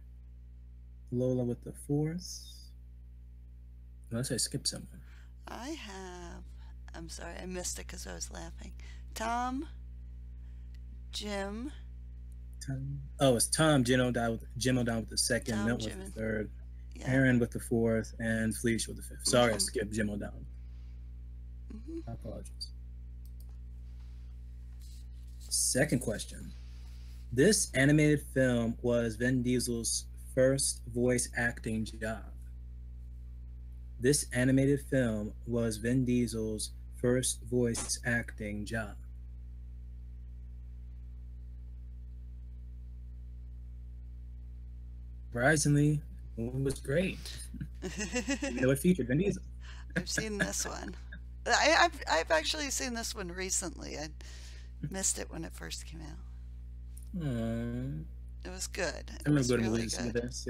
Lola with the 4th. Unless I skipped someone. I'm sorry, I missed it because I was laughing. Tom, Jim, Oh, it's Tom. Jim O'Donnell with the second, Tom, Milt with Jim, the third, yeah. Aaron with the fourth, and Felicia with the fifth. Sorry, I Mhm. skipped Jim O'Donnell. Mhm. I apologize. Second question. This animated film was Vin Diesel's first voice acting job. This animated film was Vin Diesel's first voice acting job. Surprisingly, the movie was great. Even though it featured Vin Diesel. I've seen this one. I've actually seen this one recently. I missed it when it first came out. Aww. It was good. I It remember was going to really movies to see good. this.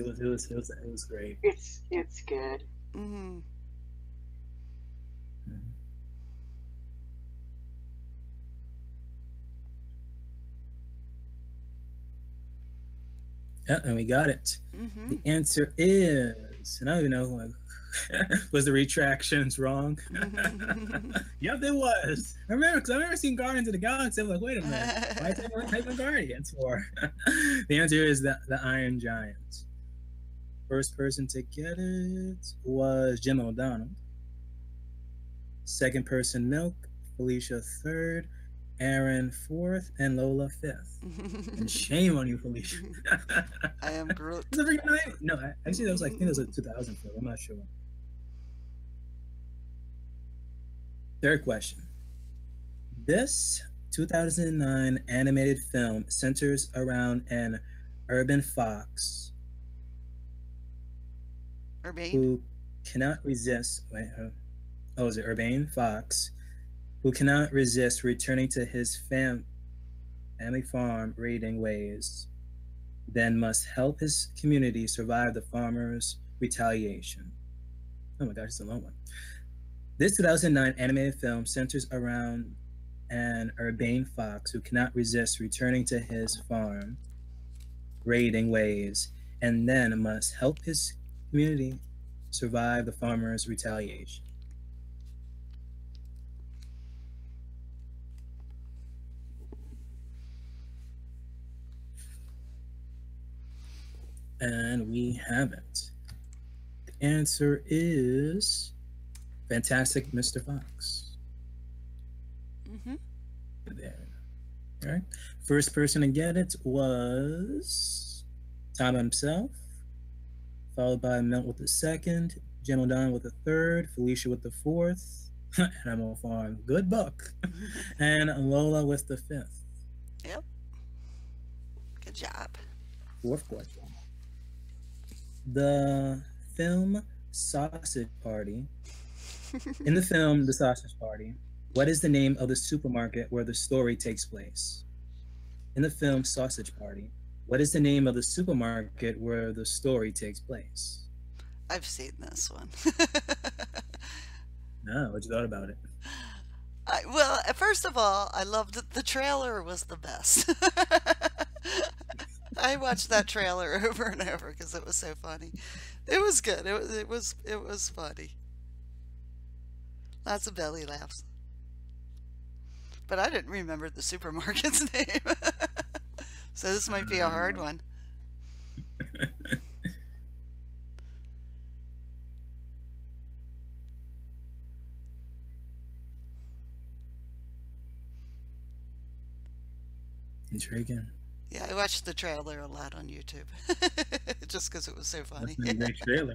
It was great. It's good. Hmm. Yeah, and we got it. Hmm. The answer is, and I don't even know who was the retractions wrong? Yep, it was. I remember because I've never seen Guardians of the Galaxy. I'm like, wait a minute, why is everyone typing Guardians for? The answer is the Iron Giant. First person to get it was Jim O'Donnell. Second person, Milk. Felicia third. Aaron fourth, and Lola fifth. And shame on you, Felicia. I am Groot. Was it freaking night? No, actually, that was like, I think it was a 2000 film. I'm not sure. Third question. This 2009 animated film centers around an urban fox Urbane. who cannot resist. Is it Urbane Fox? Who cannot resist returning to his family farm raiding ways, then must help his community survive the farmer's retaliation. Oh my gosh, it's a long one. This 2009 animated film centers around an urbane fox who cannot resist returning to his farm raiding ways, and then must help his community survive the farmer's retaliation. And we have it. The answer is Fantastic Mr. Fox. Hmm. There. All right. First person to get it was Tom himself, followed by Milt with the second, Jim O'Donnell with the third, Felicia with the fourth, Animal Farm, good book, and Lola with the fifth. Yep. Good job. Fourth question. The film Sausage Party. In the film The Sausage Party, what is the name of the supermarket where the story takes place? In the film Sausage Party, what is the name of the supermarket where the story takes place? I've seen this one. No, what you thought about it? Well, first of all, I loved that the trailer was the best. I watched that trailer over and over because it was so funny. It was good. It was funny. Lots of belly laughs. But I didn't remember the supermarket's name. So this might be a hard one. Intriguing. Yeah, I watched the trailer a lot on YouTube. Just because it was so funny. That's a great trailer.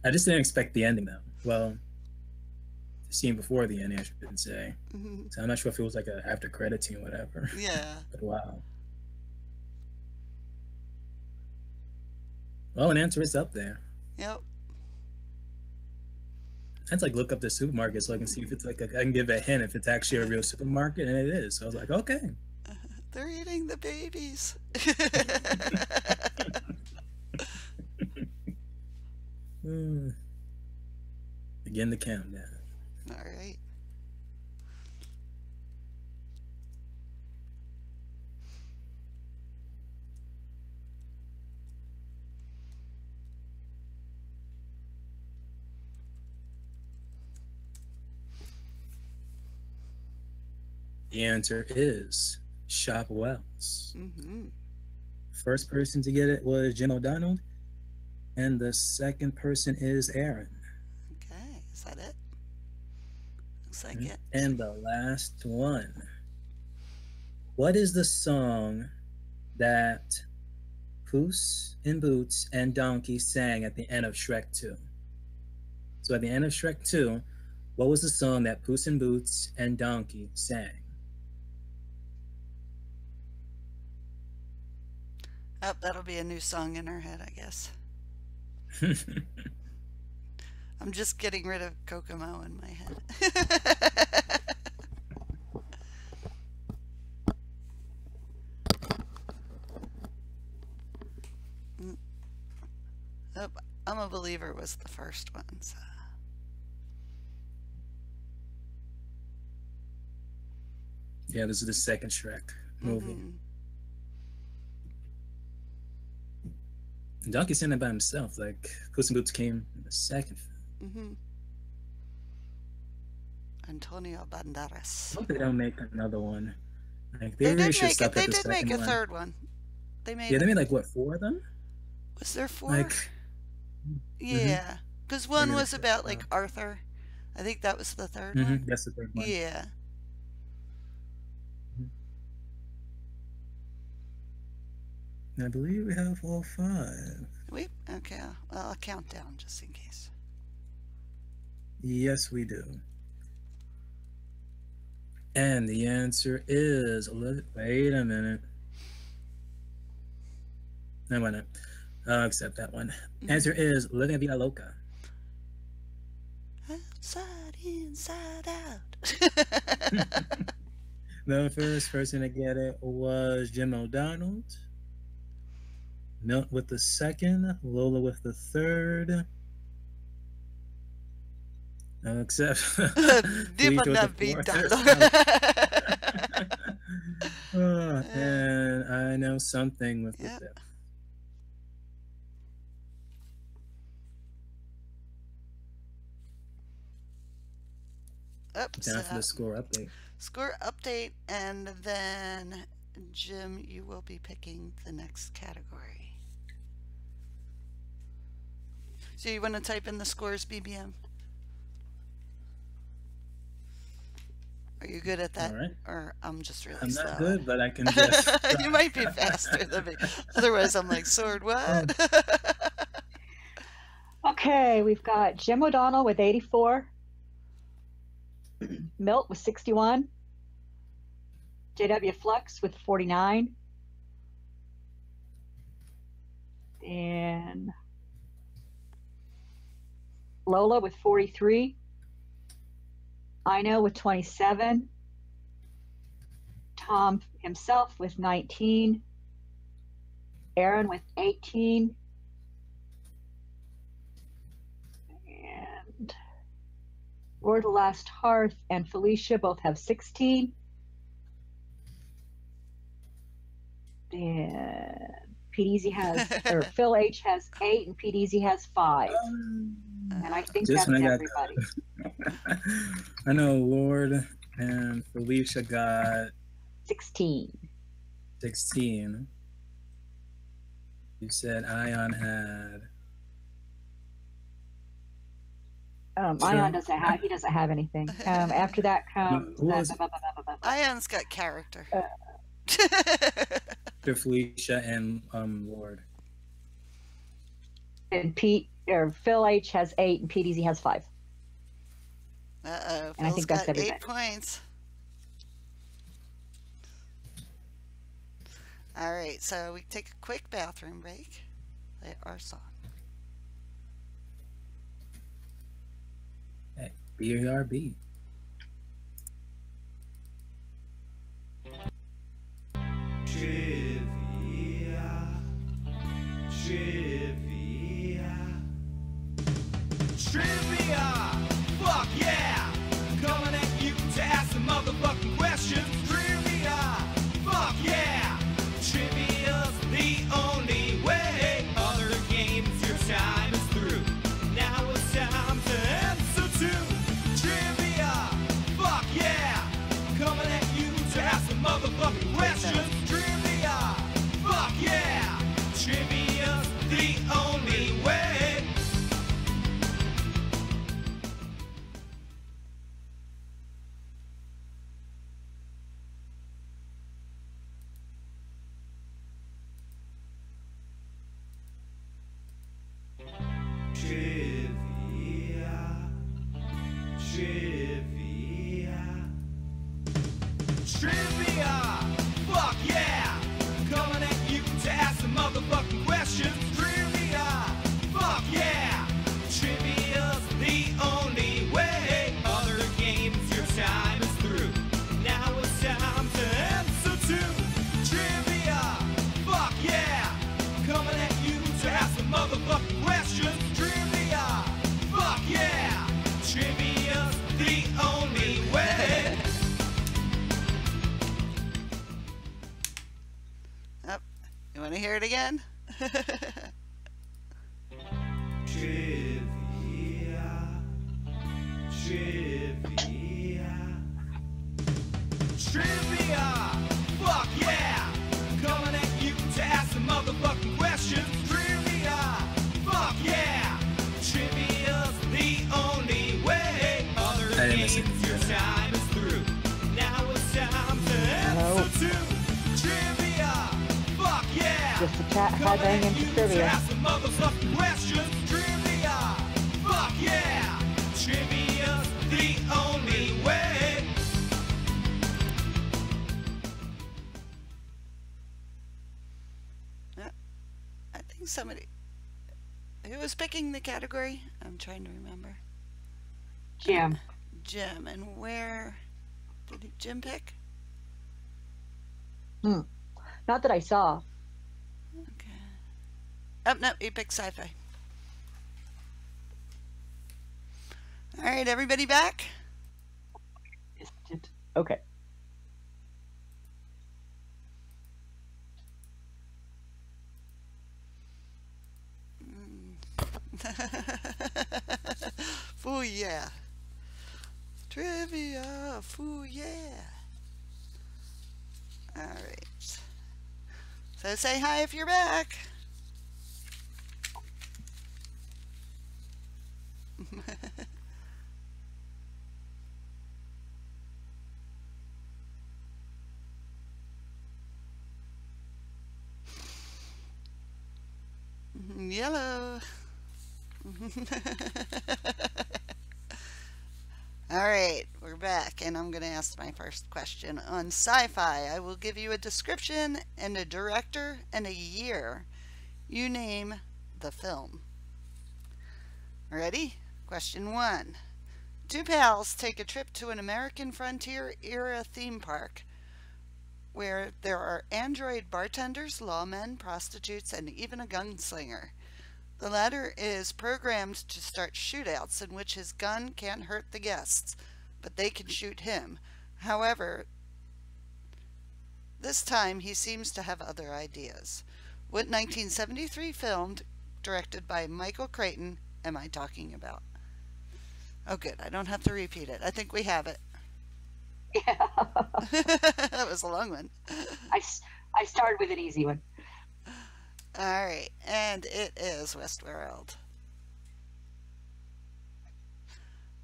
I just didn't expect the ending though. Well, the scene before the ending, I should say. Mhm. So I'm not sure if it was like a after credit scene or whatever. Yeah. But wow. Well, an answer is up there. Yep. I had to like look up the supermarket so I can see if it's like I can give a hint if it's actually a real supermarket, and it is. So I was like, okay. They're eating the babies. Begin the countdown. All right. The answer is Shop Wells. Mm-hmm. First person to get it was Jim O'Donnell, and the second person is Aaron. Okay, is that it? Looks like it. And the last one. What is the song that Puss in Boots and Donkey sang at the end of Shrek 2? So at the end of Shrek 2, what was the song that Puss in Boots and Donkey sang? Oh, that'll be a new song in our head, I guess. I'm just getting rid of Kokomo in my head. Oh, I'm a Believer was the first one, so. Yeah, this is the second Shrek movie. Mhm. Donkey sang it by himself. Like Puss in Boots came in the second film. Mhm. Antonio Banderas. I hope they don't make another one. Like they They really did should make stop it. They at the did make second a one. third one. They made. Yeah, they made like what, 4 of them? Was there 4? Like, Yeah, because one Really was good, about like Arthur. I think that was the third mhm, one. that's the third one. Yeah. I believe we have all 5. Okay. Well, I'll count down just in case. Yes, we do. And the answer is, wait a minute. No, why not? I'll accept that one. Answer is Living Vida Loca. Outside, inside out. The first person to get it was Jim O'Donnell. Milt with the second, Lola with the third. I'll accept. Felicia with the fourth. And I know something with the Yep. fifth. Time for the score update. Score update, and then Jim, you will be picking the next category. So you want to type in the scores, BBM? Are you good at that? All right. Or I'm just really I'm slow. not good, but I can just. You might be faster than me. Otherwise, I'm like, sword, what? Okay, we've got Jim O'Donnell with 84. Milt with 61. JW Flux with 49. And Lola with 43. Ino with 27. Tom himself with 19. Aaron with 18. And Lord the Last Hearth and Felicia both have 16. And Pete Easy has, or Phil H has 8, and Pete Easy has 5. And I think Just that's when I got- everybody. I know Lord and Felicia got 16. 16. You said Ion had. Sure. Ion doesn't have, he doesn't have anything. After that comes who was- Ion's got character. After Felicia and Lord. and Pete or Phil H has 8 and Pete Easy has 5. Uh-oh. And I Phil's think that's got everybody. 8 points. All right, so we take a quick bathroom break. Play our song. BRB. Trivia! Fuck yeah! Coming at you to ask some motherfucking questions. Trivia! Fuck yeah! Trivia's the only way. Other games, your time is through. Now it's time to answer to Trivia! Fuck yeah! Coming at you to ask some motherfucking questions. hear it again? Trivia. Fuck yeah! Coming at you to ask some motherfucking questions. Trivia. Fuck yeah! Trivia's the only way. Other I didn't games, listen. your time is through. Now it's time to answer to trivia. Fuck yeah! Just the chat Coming heading at into you to trivia. ask some motherfucking questions. Trivia. Fuck yeah! Trivia's the only way. I think somebody... Who was picking the category? I'm trying to remember. Jim. Jim. And where did Jim pick? Not that I saw. Okay. Oh, no, he picked sci-fi. All right, everybody back? Okay. Foo yeah. Trivia. Foo yeah. All right. So say hi if you're back. Yellow. All right, we're back, and I'm going to ask my first question on sci-fi. I will give you a description and a director and a year. You name the film. Ready? Question 1. Two pals take a trip to an American frontier-era theme park where there are android bartenders, lawmen, prostitutes, and even a gunslinger. The latter is programmed to start shootouts in which his gun can't hurt the guests, but they can shoot him. However, this time he seems to have other ideas. What 1973 film, directed by Michael Crichton, am I talking about? Oh good, I don't have to repeat it. I think we have it. Yeah. That was a long one. I started with an easy one. All right, and it is Westworld.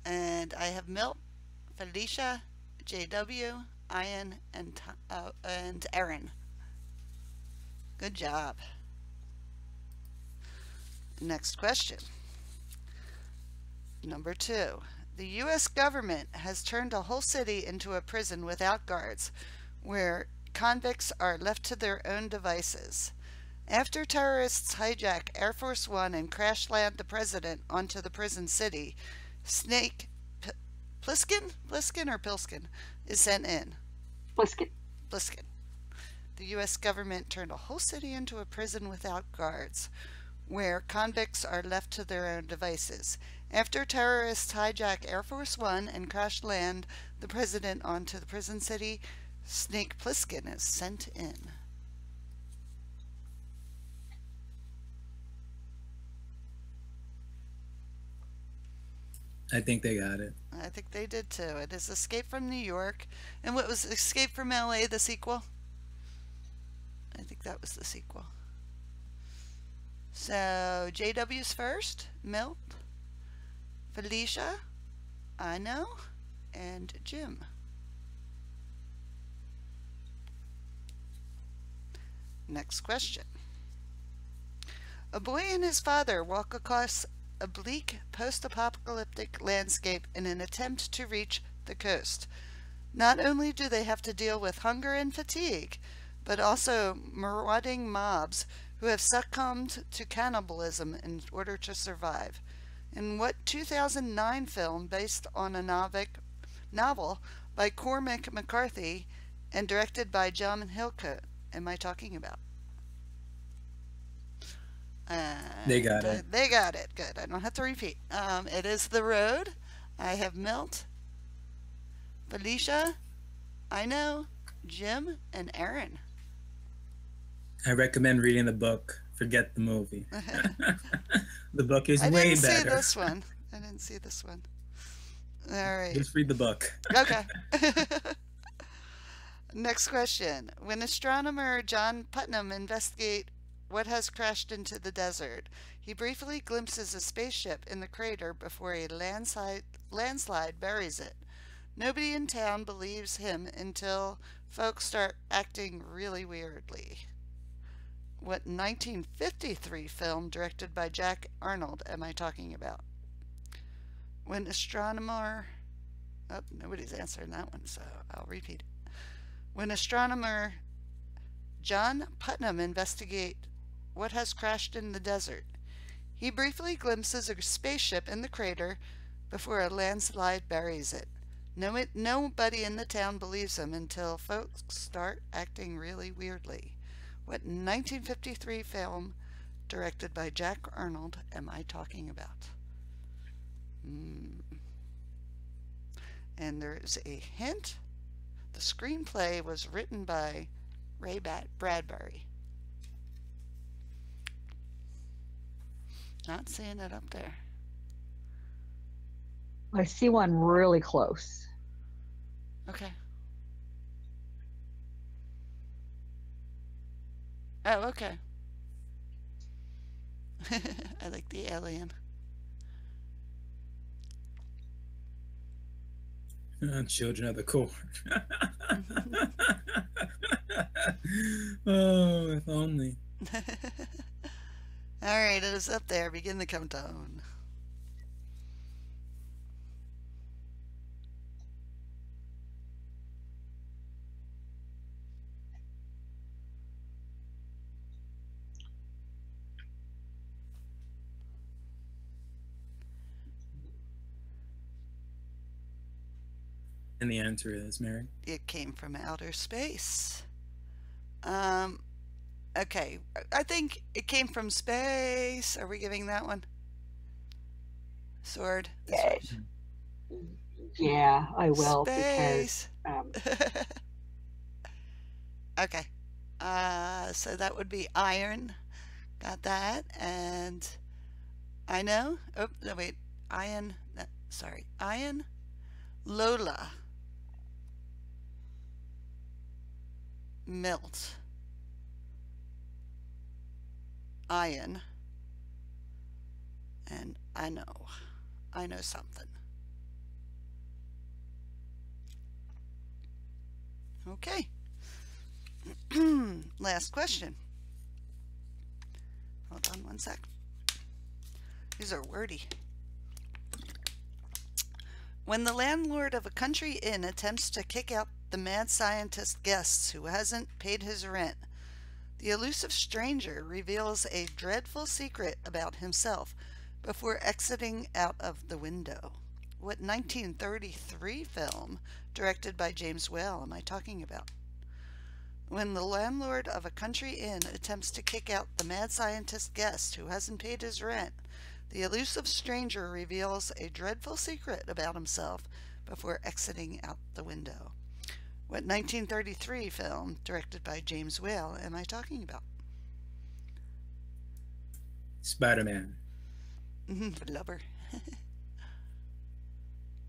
And I have Milt, Felicia, JW, Ian, and Aaron. Good job. Next question. Number 2. The U.S. government has turned a whole city into a prison without guards, where convicts are left to their own devices. After terrorists hijack Air Force One and crash land the president onto the prison city, Snake Plissken or Pilskin is sent in. Bliskin. Plissken. The U.S. government turned a whole city into a prison without guards, where convicts are left to their own devices. After terrorists hijack Air Force One and crash land the president onto the prison city, Snake Plissken is sent in. I think they got it. I think they did too. It is Escape from New York. And what was Escape from LA, the sequel? I think that was the sequel. So, JW's first, Milt, Felicia, I know, and Jim. Next question. A boy and his father walk across a bleak post-apocalyptic landscape in an attempt to reach the coast. Not only do they have to deal with hunger and fatigue, but also marauding mobs who have succumbed to cannibalism in order to survive. In what 2009 film based on a novel by Cormac McCarthy and directed by John Hillcoat am I talking about? They got it. They got it. Good. I don't have to repeat. It is The Road. I have Milt, Felicia, I know, Jim, and Aaron. I recommend reading the book. Forget the movie. The book is I way didn't see better. this one. I didn't see this one. All right. Just read the book. Okay. Next question. When astronomer John Putnam investigates what has crashed into the desert, he briefly glimpses a spaceship in the crater before a landslide buries it. Nobody in town believes him until folks start acting really weirdly. What 1953 film directed by Jack Arnold am I talking about? When astronomer... Oh, nobody's answering that one, so I'll repeat it. When astronomer John Putnam investigates what has crashed in the desert, he briefly glimpses a spaceship in the crater before a landslide buries it. Nobody in the town believes him until folks start acting really weirdly. What 1953 film directed by Jack Arnold am I talking about? And there is a hint. The screenplay was written by Ray Bradbury. Not seeing it up there. I see one really close. Okay. Oh, okay. I like the alien. Children of the Corn. Oh, if only. All right, it is up there. Begin the countdown. And the answer is, Mary? It came from outer space. Okay, I think it came from space. Are we giving that one? Sword. Yeah, I will Space. because Okay. So that would be iron. Got that. And I know. Oh, no, wait. Iron. Sorry. Iron. Lola. Milt. Iron. And I know something. Okay. Last question. Hold on one sec. These are wordy. When the landlord of a country inn attempts to kick out the mad scientist guests who hasn't paid his rent, the elusive stranger reveals a dreadful secret about himself before exiting out of the window. What 1933 film directed by James Whale am I talking about? When the landlord of a country inn attempts to kick out the mad scientist guest who hasn't paid his rent, the elusive stranger reveals a dreadful secret about himself before exiting out the window. What 1933 film directed by James Whale am I talking about? Spider-Man. Blubber.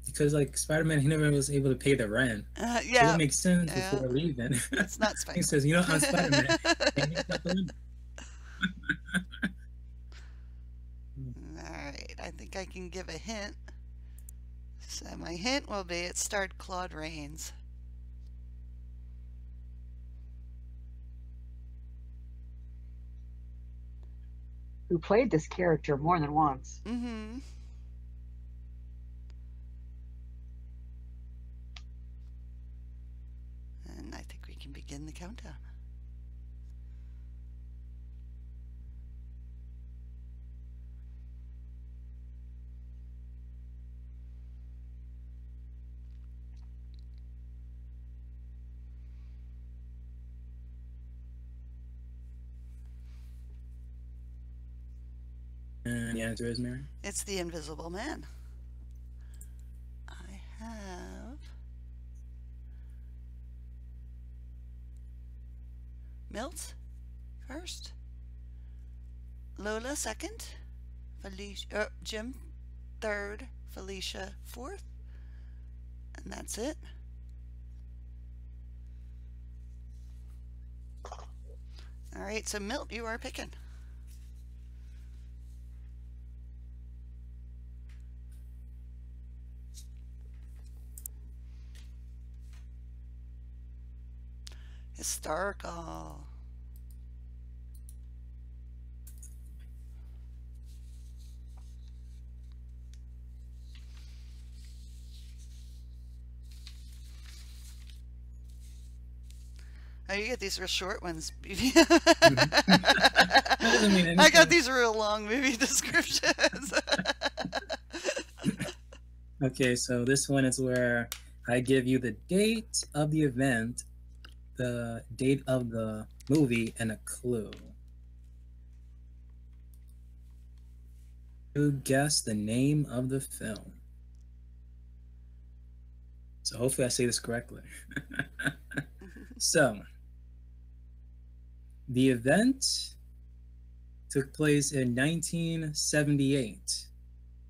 Because like Spider-Man, he never was able to pay the rent. Yeah. It makes sense Yeah. before leaving. It's not Spider-Man. He says, you know, I'm Spider-Man. And he's out the window. Alright, I think I can give a hint. So my hint will be it starred Claude Rains. who played this character more than once. Mm-hmm. And I think we can begin the countdown. And the answer is, Mary? It's The Invisible Man. I have Milt, first. Lola second. Felicia, Jim third. Felicia fourth. And that's it. All right, so Milt, you are picking. Historical. Oh, you get these real short ones. Doesn't mean I got anything. these real long movie descriptions. Okay, so this one is where I give you the date of the event, the date of the movie, and a clue. To guess the name of the film. So hopefully I say this correctly. So, the event took place in 1978.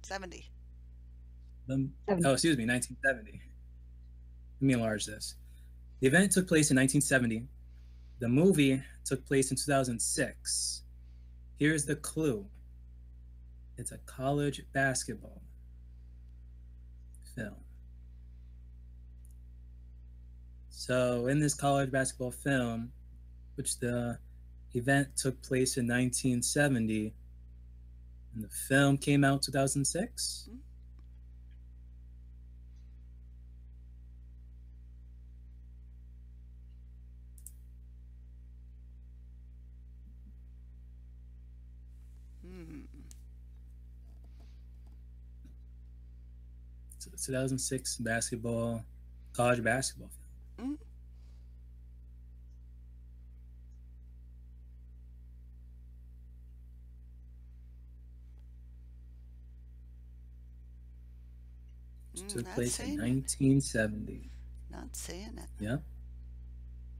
70. Oh, excuse me, 1970. Let me enlarge this. The event took place in 1970. The movie took place in 2006. Here's the clue. It's a college basketball film. So in this college basketball film, which the event took place in 1970, and the film came out 2006. So the 2006 basketball, college basketball film. Took Not place in saying it. 1970. Not saying it. Yep.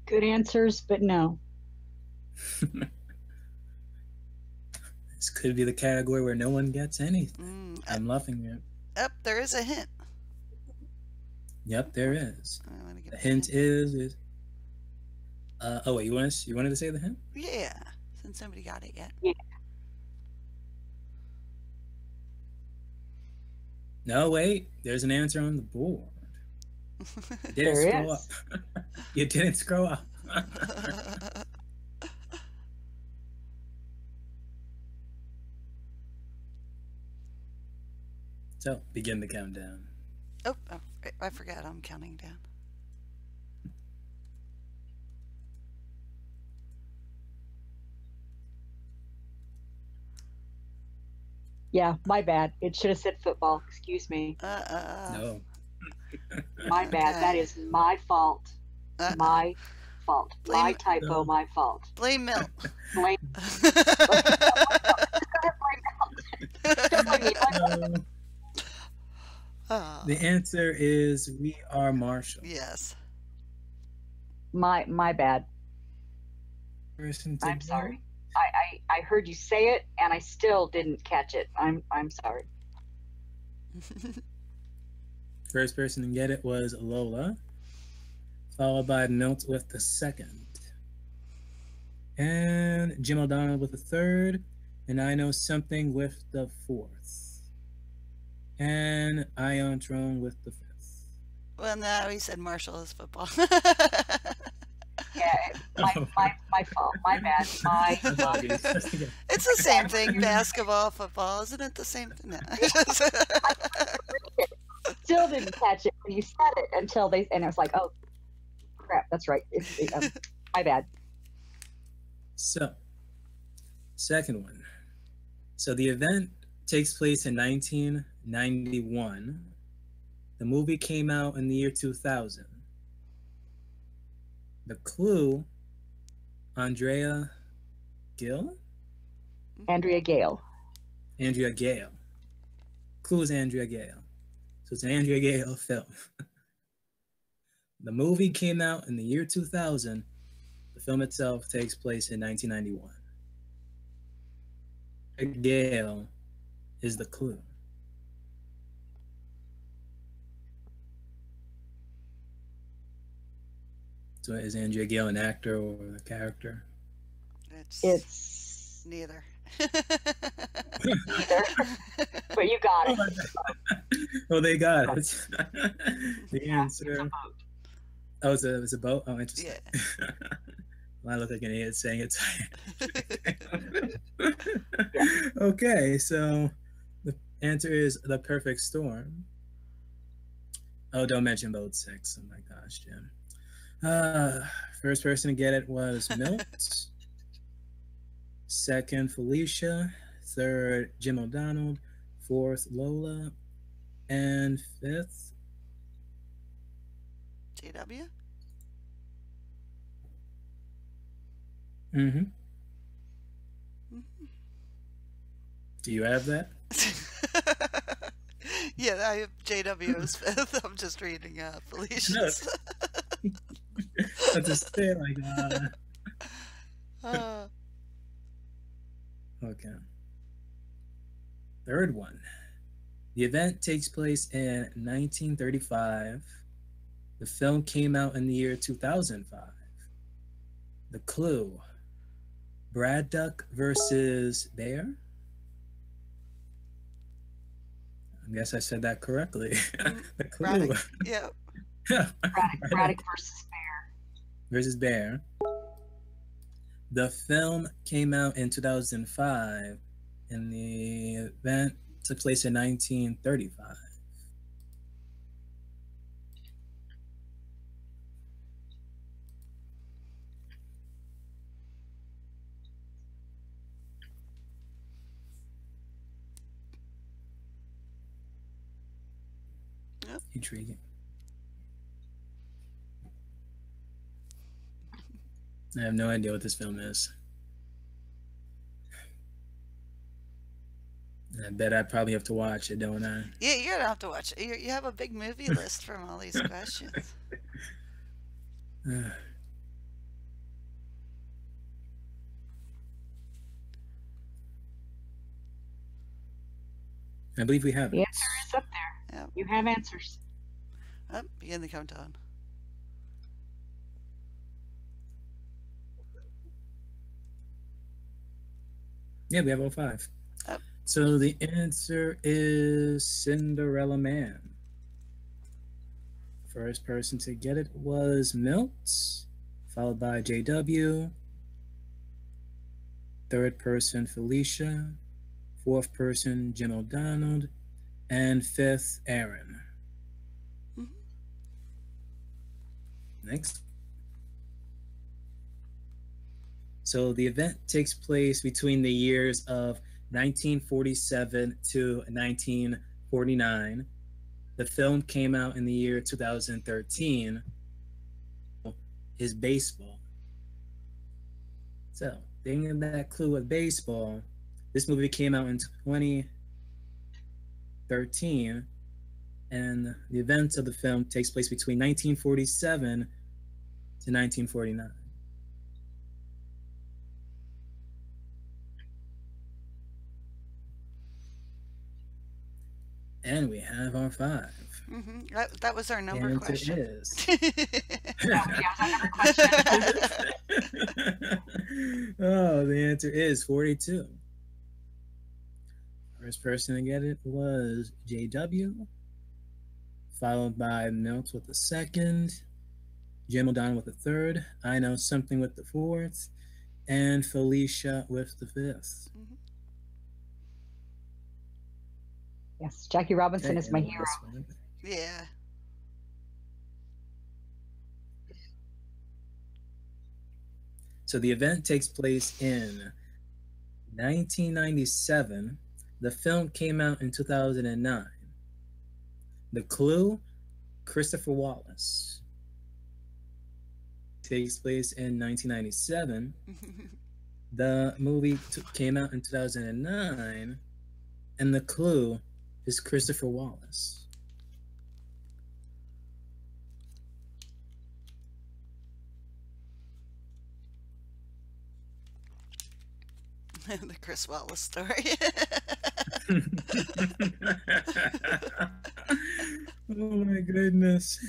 Good answers, but no. This could be the category where no one gets anything. I'm loving it. Up, there is a hint. Yep, there is. I want to get The hint is oh wait, you wanted to say the hint? Yeah, since nobody got it yet. Yeah. No, wait. There's an answer on the board. You didn't There scroll is. up. You didn't scroll up. So begin the countdown. Oh, I forgot I'm counting down. Yeah, my bad. It should have said football. Excuse me. No. My bad. That is my fault. My fault. Blame- My typo. My fault. Blame Milt. Blame. Oh, The answer is We Are Marshall. yes. My bad. Person to I'm go. sorry. I heard you say it and I still didn't catch it. I'm sorry. First person to get it was Lola, followed by Milt with the second, and Jim O'Donnell with the third, and I Know Something with the fourth, and Ion Trone with the fifth. Well, no, he said Marshall is football. Yeah, my fault. My bad. My It's the same thing, basketball, football. Isn't it the same thing? No. still didn't catch it when you said it until they, and it was like, oh, crap, that's right. My bad. So, second one. So the event takes place in 1991. The movie came out in the year 2000. The clue, Andrea Gale? Andrea Gale. Andrea Gale. Clue is Andrea Gale. So it's an Andrea Gale film. The movie came out in the year 2000. The film itself takes place in 1991. Gale is the clue. So is Andrea Gale an actor or a character? It's neither. neither, but you got it. Oh, they got it. The Yeah, answer. it's a boat. Oh, it's a boat? Oh, interesting. Yeah. Well, I look like an idiot saying it. Okay, so the answer is The Perfect Storm. Oh, don't mention boat sex. Oh my gosh, Jim. First person to get it was Milt. Second, Felicia. Third, Jim O'Donnell. Fourth, Lola. And fifth, JW? mm-hmm. Mhm. Do you have that? Yeah, I have JW as fifth. I'm just reading Felicia's. That's a stay like Okay. Third one. The event takes place in 1935. The film came out in the year 2005. The clue. Braddock versus Bear. I guess I said that correctly. The clue. Braddock. Yeah. Braddock versus Bear. Versus Bear. The film came out in 2005, and the event took place in 1935. Yep. Intriguing. I have no idea what this film is. I bet I probably have to watch it, don't I? Yeah, you're gonna have to watch it. You have a big movie list from all these questions. I believe we have The it. answer is up there. Yep. You have answers. Oh, begin the countdown. Yeah, we have all five. Oh. So the answer is Cinderella Man. First person to get it was Milt, followed by JW. Third person, Felicia. Fourth person, Jim O'Donnell. And fifth, Aaron. Mhm. Next. So the event takes place between the years of 1947 to 1949. The film came out in the year 2013. Is baseball. So, thinking that clue of baseball, this movie came out in 2013, and the events of the film takes place between 1947 to 1949. And we have our five. Mm-hmm. That was our number And question. it is. Oh, the answer is 42. First person to get it was JW, followed by Milt with the second, Jim O'Donnell with the third, I Know Something with the fourth, and Felicia with the fifth. Mhm. Yes, Jackie Robinson Okay, is my and hero. this one. Yeah. So the event takes place in 1997. The film came out in 2009. The clue, Christopher Wallace. Takes place in 1997. The movie came out in 2009. And the clue is Christopher Wallace. The Chris Wallace story. Oh my goodness.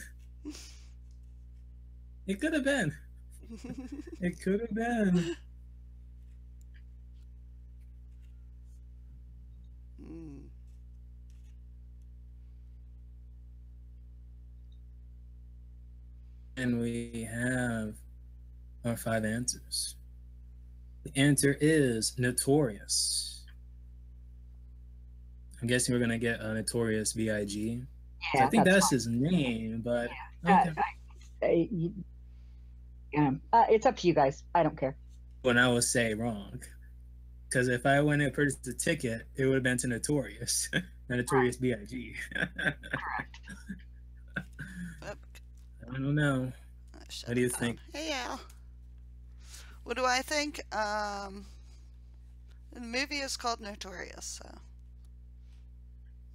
It could have been. It could have been. Mm. And we have our 5 answers. The answer is Notorious. I'm guessing we're going to get a Notorious B.I.G. So I think that's his name, but okay. It's up to you guys. I don't care. When I will say wrong. Because if I went and purchased the ticket, it would have been to Notorious, not Notorious B.I.G. Correct. I don't know. What do you think? Hey, Al. What do I think? The movie is called Notorious, so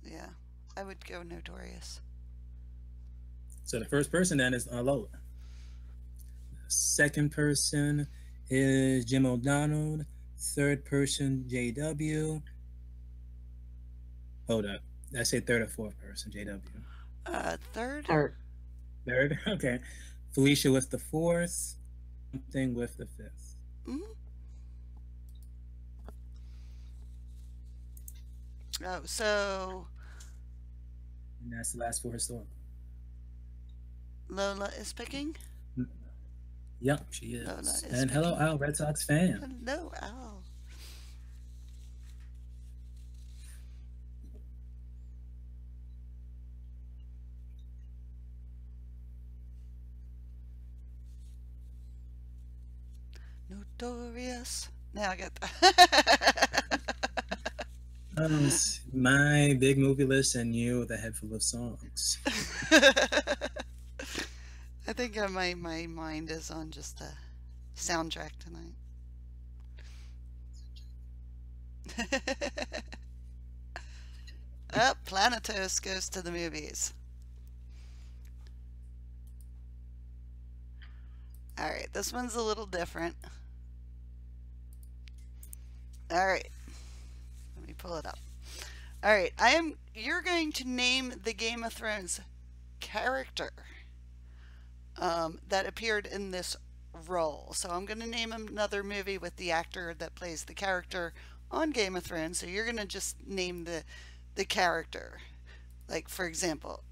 yeah, I would go Notorious. So the first person then is Lola. The second person is Jim O'Donnell. Third person, JW. Hold up. Did I say third or fourth person, JW? Third? Third? Okay. Felicia with the fourth. Something with the fifth. Mm-hmm. Oh, so... And that's the last 4 historical. Lola is picking? Yep, she is. Lola is and hello, Al, Red Sox fan. Hello, Al. Notorious. Now I get that. My big movie list and you with a head full of songs. I think my mind is on just the soundtrack tonight. Planetos goes to the movies. Alright, this one's a little different. Alright. Let me pull it up. Alright, you're going to name the Game of Thrones character that appeared in this role. So I'm going to name another movie with the actor that plays the character on Game of Thrones. So you're going to just name the character. Like, for example,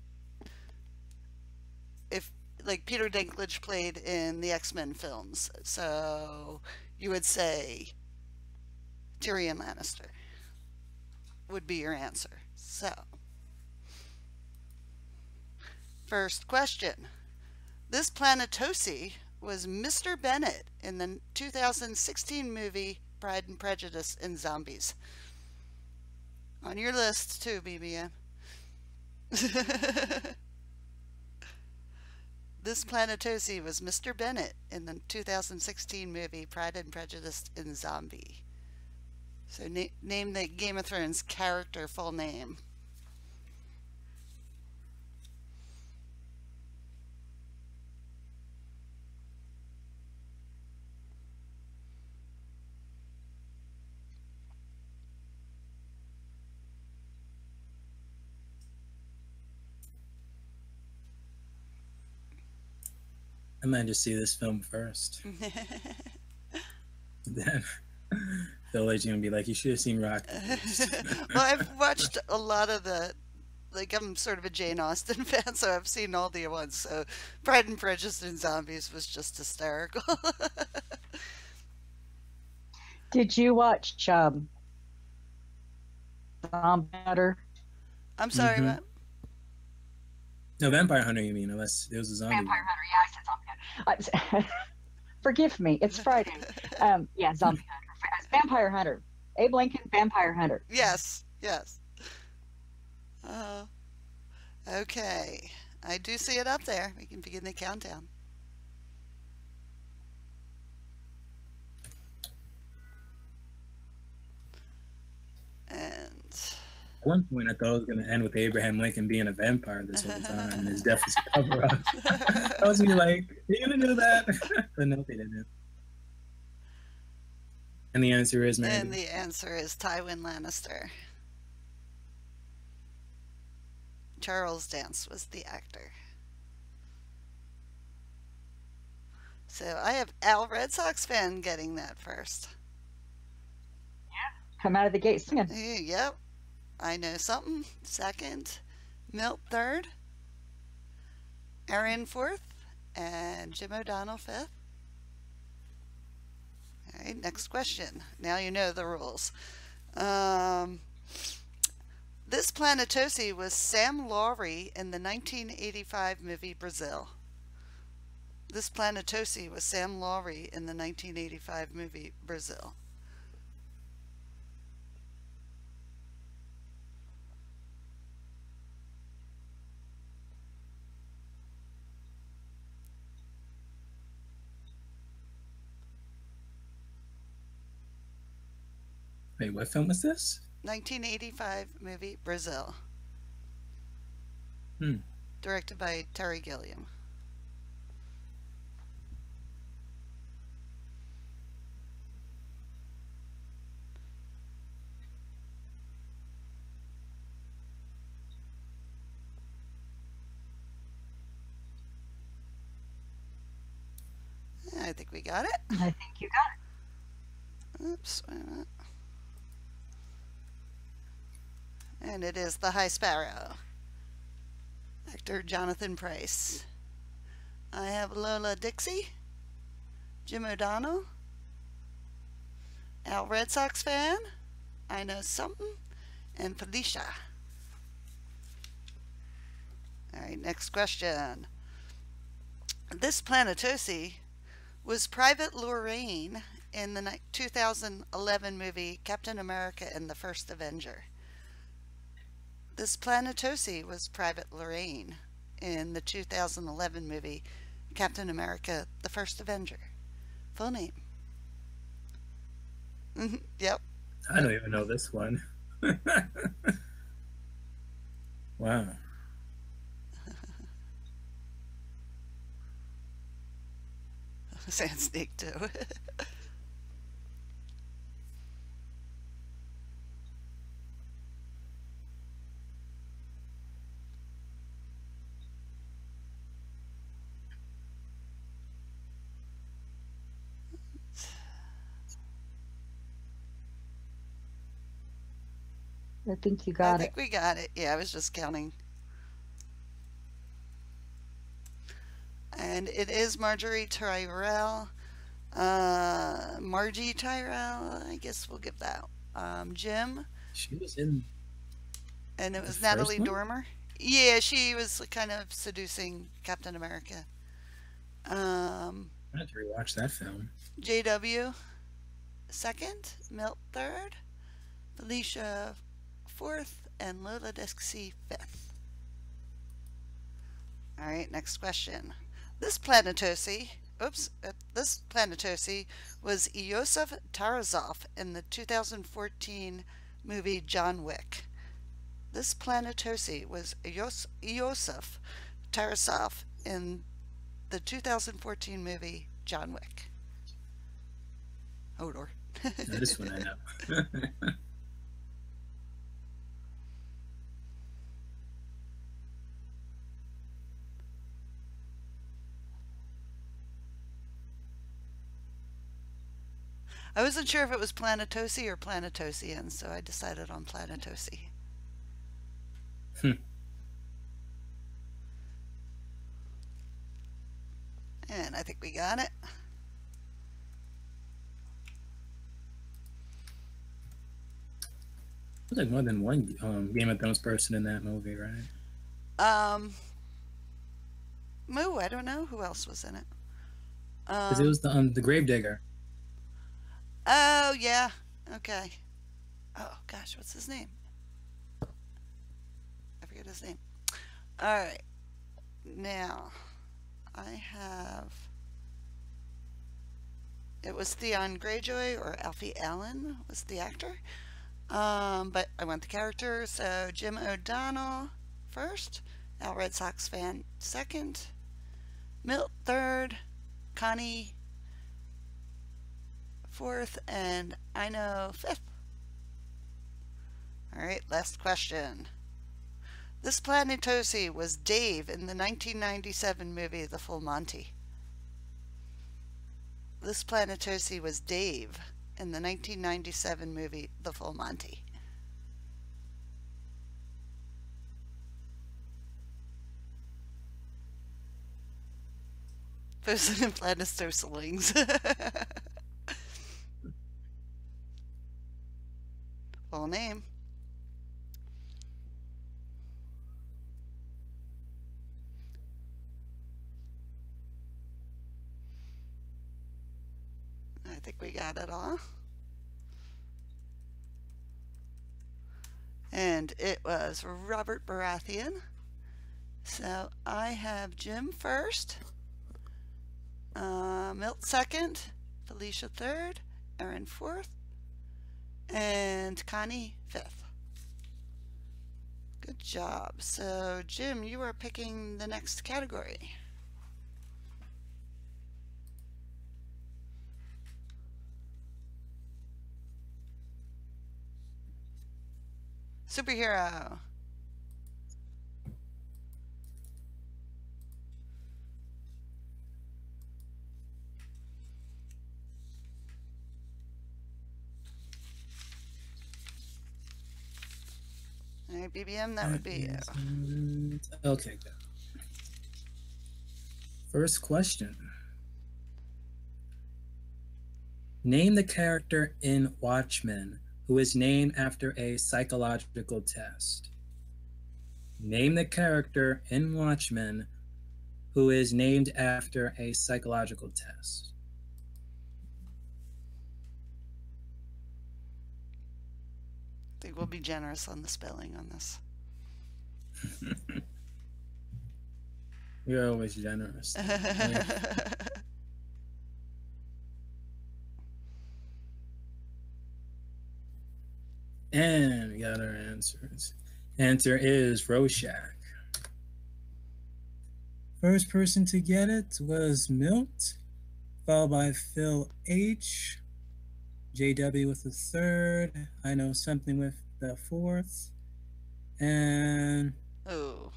if like Peter Dinklage played in the X-Men films, so you would say Tyrion Lannister would be your answer. So, first question. This Planetosi was Mr. Bennett in the 2016 movie Pride and Prejudice and Zombies. On your list too, BBM. This Planetosi was Mr. Bennett in the 2016 movie Pride and Prejudice and Zombie. So name the Game of Thrones character full name. I might just see this film first. Then Philly's gonna be like, you should have seen Rock. Well, I've watched a lot of I'm sort of a Jane Austen fan, so I've seen all the ones. So Pride and Prejudice and Zombies was just hysterical. Did you watch Zombie Hunter? I'm sorry, Mhm. what? No, Vampire Hunter, you mean, unless it was a zombie. Vampire Hunter, yeah, I said Zombie Hunter. Forgive me, it's Friday. Yeah, Zombie Hunter. Vampire Hunter. Abe Lincoln, Vampire Hunter. Yes, yes. Okay. I do see it up there. We can begin the countdown. And At one point, I thought it was going to end with Abraham Lincoln being a vampire this whole time, and his death was a cover-up. I was gonna be like, are you going to do that? But no, they didn't. And the answer is, And Mandy? the answer is Tywin Lannister. Charles Dance was the actor. So I have Al Red Sox fan getting that first. Come out of the gate singing. Yep. I know something. Second. Milt third. Arian fourth. And Jim O'Donnell fifth. All right, next question. Now you know the rules. This Planetosi was Sam Lowry in the 1985 movie Brazil. This Planetosi was Sam Lowry in the 1985 movie Brazil. Wait, what film was this? 1985 movie Brazil. Directed by Terry Gilliam. I think we got it. I think you got Oops, wait a minute. And it is The High Sparrow. Actor Jonathan Pryce. I have Lola Dixie, Jim O'Donnell, Al Red Sox fan, I Know Something, and Felicia. Alright, next question. This Planetosi was Private Lorraine in the 2011 movie Captain America and the First Avenger. This Planetosi was Private Lorraine in the 2011 movie Captain America the First Avenger. Full name. Yep. I don't even know this one. Wow. Sand Snake too. I think you I got it. think we got it. Yeah, I was just counting. And it is Marjorie Tyrell. Margie Tyrell, I guess we'll give that. Jim. She was in. And it was first Natalie one? Dormer. Yeah, she was kind of seducing Captain America. I have to rewatch that film. JW second, Milt third, Felicia fourth, and Lola Dixie fifth. All right, next question. This Planetosi was Iosif Tarasov in the 2014 movie John Wick. This Planetosi was Iosif Tarasov in the 2014 movie John Wick. Hodor. No, this one I know. I wasn't sure if it was Planetosi or Planetosian, so I decided on Planetosi. And I think we got it. There's like more than one Game of Thrones person in that movie, right? Moo, I don't know who else was in it. Because it was the Gravedigger. Oh, yeah. Okay. Oh, gosh, what's his name? I forget his name. All right. Now, I have... It was Theon Greyjoy, or Alfie Allen was the actor. But I want the character, so Jim O'Donnell first, Al Red Sox fan second, Milt third, Connie fourth, and I know fifth. All right, last question. This Planetosi was Dave in the 1997 movie The Full Monty. This Planetosi was Dave in the 1997 movie The Full Monty. Person and Planetosilings. Full name. I think we got it all. And it was Robert Baratheon. So I have Jim first, Milt second, Felicia third, Erin fourth, and Connie fifth. Good job. So Jim, you are picking the next category. Superhero. All right, BBM, that would be you. Okay, good. First question. Name the character in Watchmen who is named after a psychological test. Name the character in Watchmen who is named after a psychological test. I think we'll be generous on the spelling on this. You're always generous. And we got our answers. Answer is Rorschach. First person to get it was Milt, followed by Phil H, JW with the third, I know something with the fourth, and Oh.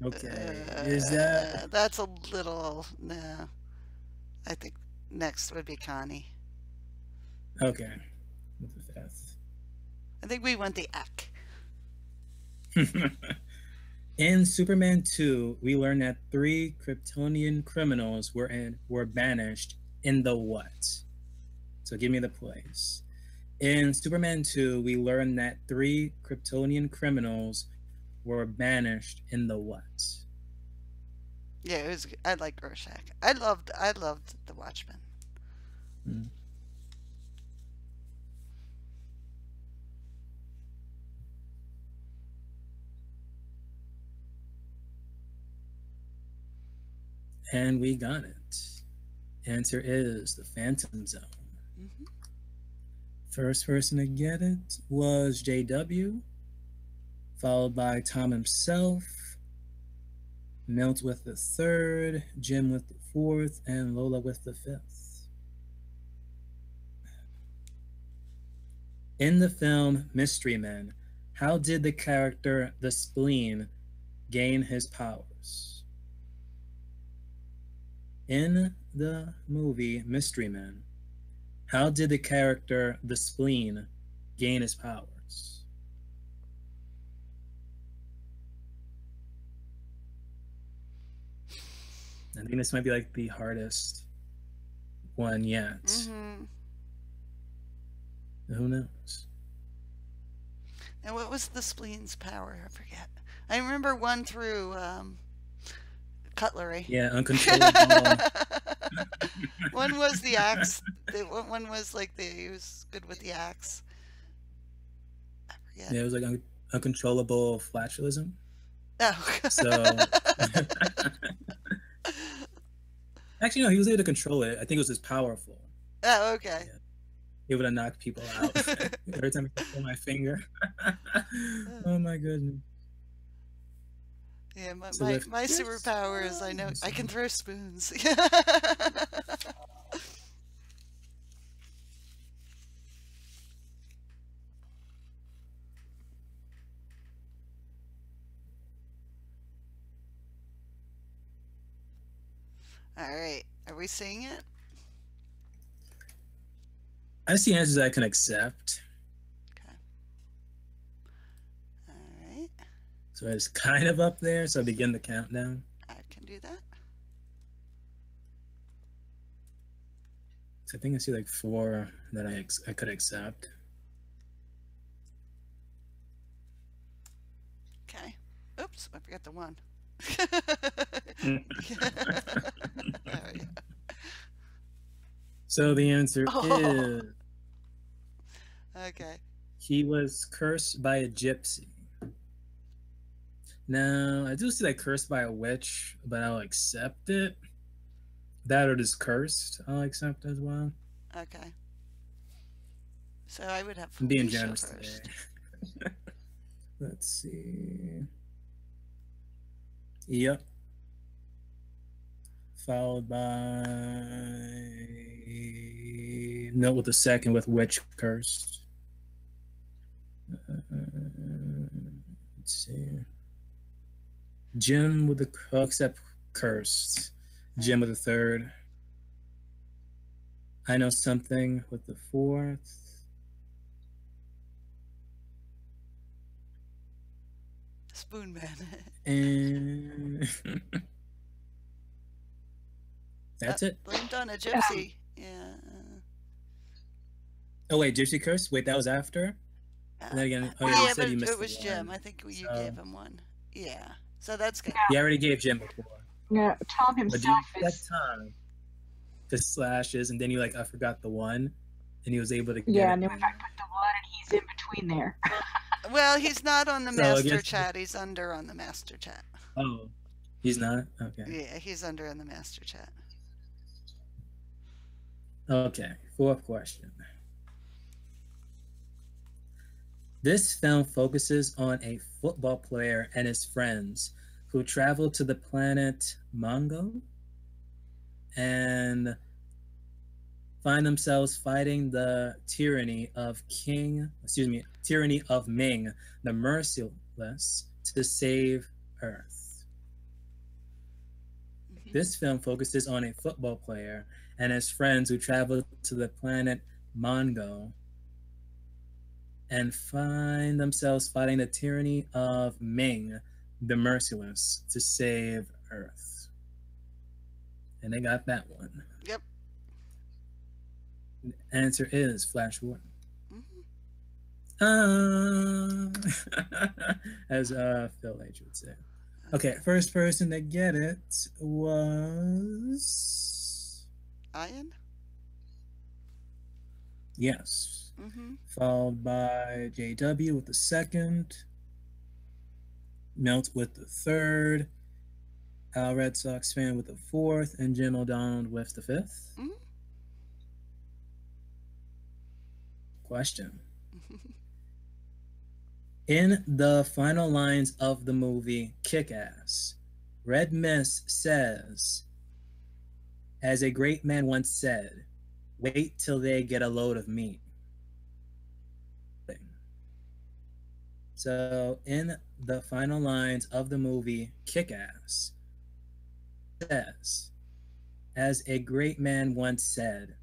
okay, is that? That's a little, no. I think next would be Connie. Okay, with the fifth. I think we went the Eck. In Superman 2, we learned that 3 Kryptonian criminals were banished in the what? So give me the place. In Superman 2, we learned that 3 Kryptonian criminals were banished in the what? Yeah, it was. I like Rorschach. I loved The Watchmen. Hmm. And we got it. Answer is the Phantom Zone. Mm-hmm. First person to get it was JW, followed by Tom himself, Milt with the third, Jim with the fourth, and Lola with the fifth. In the film Mystery Men, how did the character the Spleen gain his powers? In the movie Mystery Men, how did the character the Spleen gain his powers? I think this might be like the hardest one yet. Mm-hmm. Who knows? And what was the Spleen's power? I forget. I remember one through cutlery. Yeah, uncontrollable. One was the axe. One was like he was good with the axe. I forget. Yeah, it was like uncontrollable flatulism. Oh. So actually, no, he was able to control it. I think it was just powerful. Oh, okay. Yeah. He would have knocked people out every time I pull my finger. Oh my goodness. Yeah, my So if- my superpower is I know I can throw spoons. All right. Are we seeing it? I see answers I can accept. Okay. All right. So it's kind of up there. So I begin the countdown. I can do that. So I think I see like 4 that I could accept. Okay. Oops, I forgot the one. There we go. So the answer Oh. is Okay. he was cursed by a gypsy. Now I do see like cursed by a witch, but I'll accept it. That or just cursed, I'll accept as well. Okay. So I would have I'm being Felicia generous first. today. Let's see. Yep. Followed by note with the second with witch cursed. Let's see. Jim with the except cursed. Jim with the third. I know something with the fourth. Spoon Man. And that's it. Blamed on a gypsy. Yeah. Oh wait, Gypsy Curse? Wait, that was after? And then again, oh, yeah, you yeah, said but you missed it was the Jim. one. I think you So- gave him one. Yeah. So that's good. You already gave Jim before. Yeah, Tom But you himself that is. time to slashes, and then you like I forgot the one, and he was able to get Yeah, it. and then if I put the one, and he's in between there. Well, he's not on the So I master guess- chat. He's under on the master chat. Oh, he's not. Okay. Yeah, he's under in the master chat. Okay. 4th question. This film focuses on a football player and his friends who travel to the planet Mongo and find themselves fighting the tyranny of Ming, the Merciless, to save Earth. Mhm. This film focuses on a football player and his friends who travel to the planet Mongo and find themselves fighting the tyranny of Ming, the Merciless, to save Earth. And they got that one. Yep. The answer is Flash Gordon. Mhm. As Phil H would say. Okay, first person to get it was Ian? yes, Mm-hmm. followed by JW with the second, Melt with the third, Al Red Sox fan with the fourth, and Jim O'Donnell with the fifth. Mhm. Question. In the final lines of the movie Kick-Ass, Red Mist says, as a great man once said, wait till they get a load of me. So in the final lines of the movie Kick-Ass, says, as a great man once said,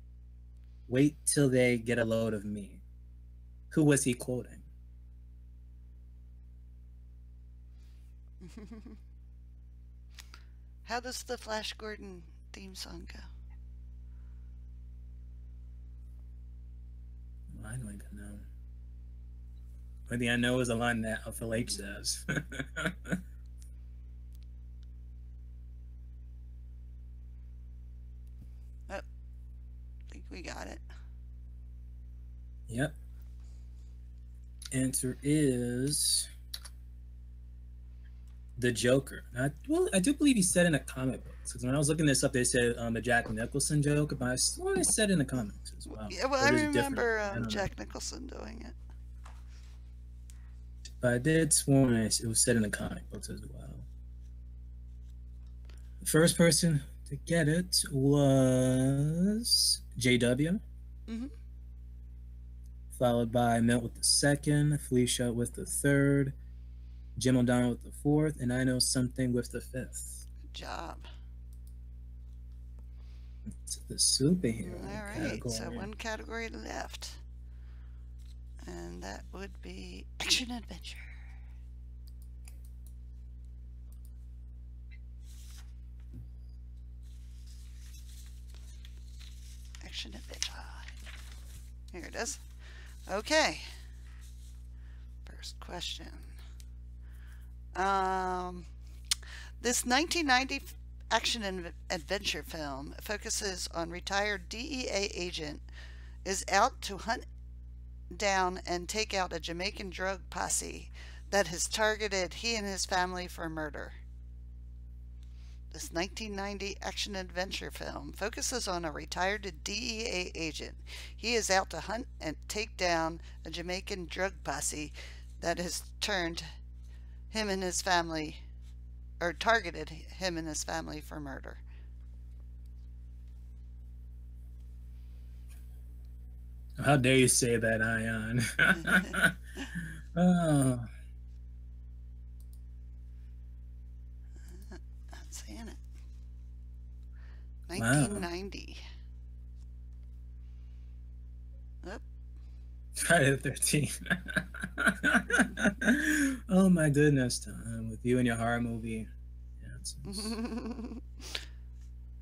wait till they get a load of me. Who was he quoting? How does the Flash Gordon theme song go? I don't even know. One thing I know is a line that Phil H says. I think we got it. Yep. Answer is the Joker. I do believe he said in the comic books. Because when I was looking this up, they said the Jack Nicholson Joker, but I swear they said in the comics as well. Yeah, well, Or I just different. remember I don't know. Jack Nicholson doing it. But I did sworn it was said in the comic books as well. The first person to get it was JW, Mhm. followed by Milt with the second, Felicia with the third, Jim O'Donnell with the fourth, and I know something with the fifth. Good job. to the superhero All right, so category. one category left. And that would be action adventure. Action adventure. Here it is. Okay. First question. This 1990 action and adventure film focuses on retired DEA agent is out to hunt down and take out a Jamaican drug posse that has targeted he and his family for murder. This 1990 action adventure film focuses on a retired DEA agent. He is out to hunt and take down a Jamaican drug posse that has turned him and his family, or targeted him and his family for murder. How dare you say that, Ion? Oh, Not saying it. Wow. 1990. Oop. Friday the 13th. Oh my goodness, Tom, with you and your horror movie. Yeah,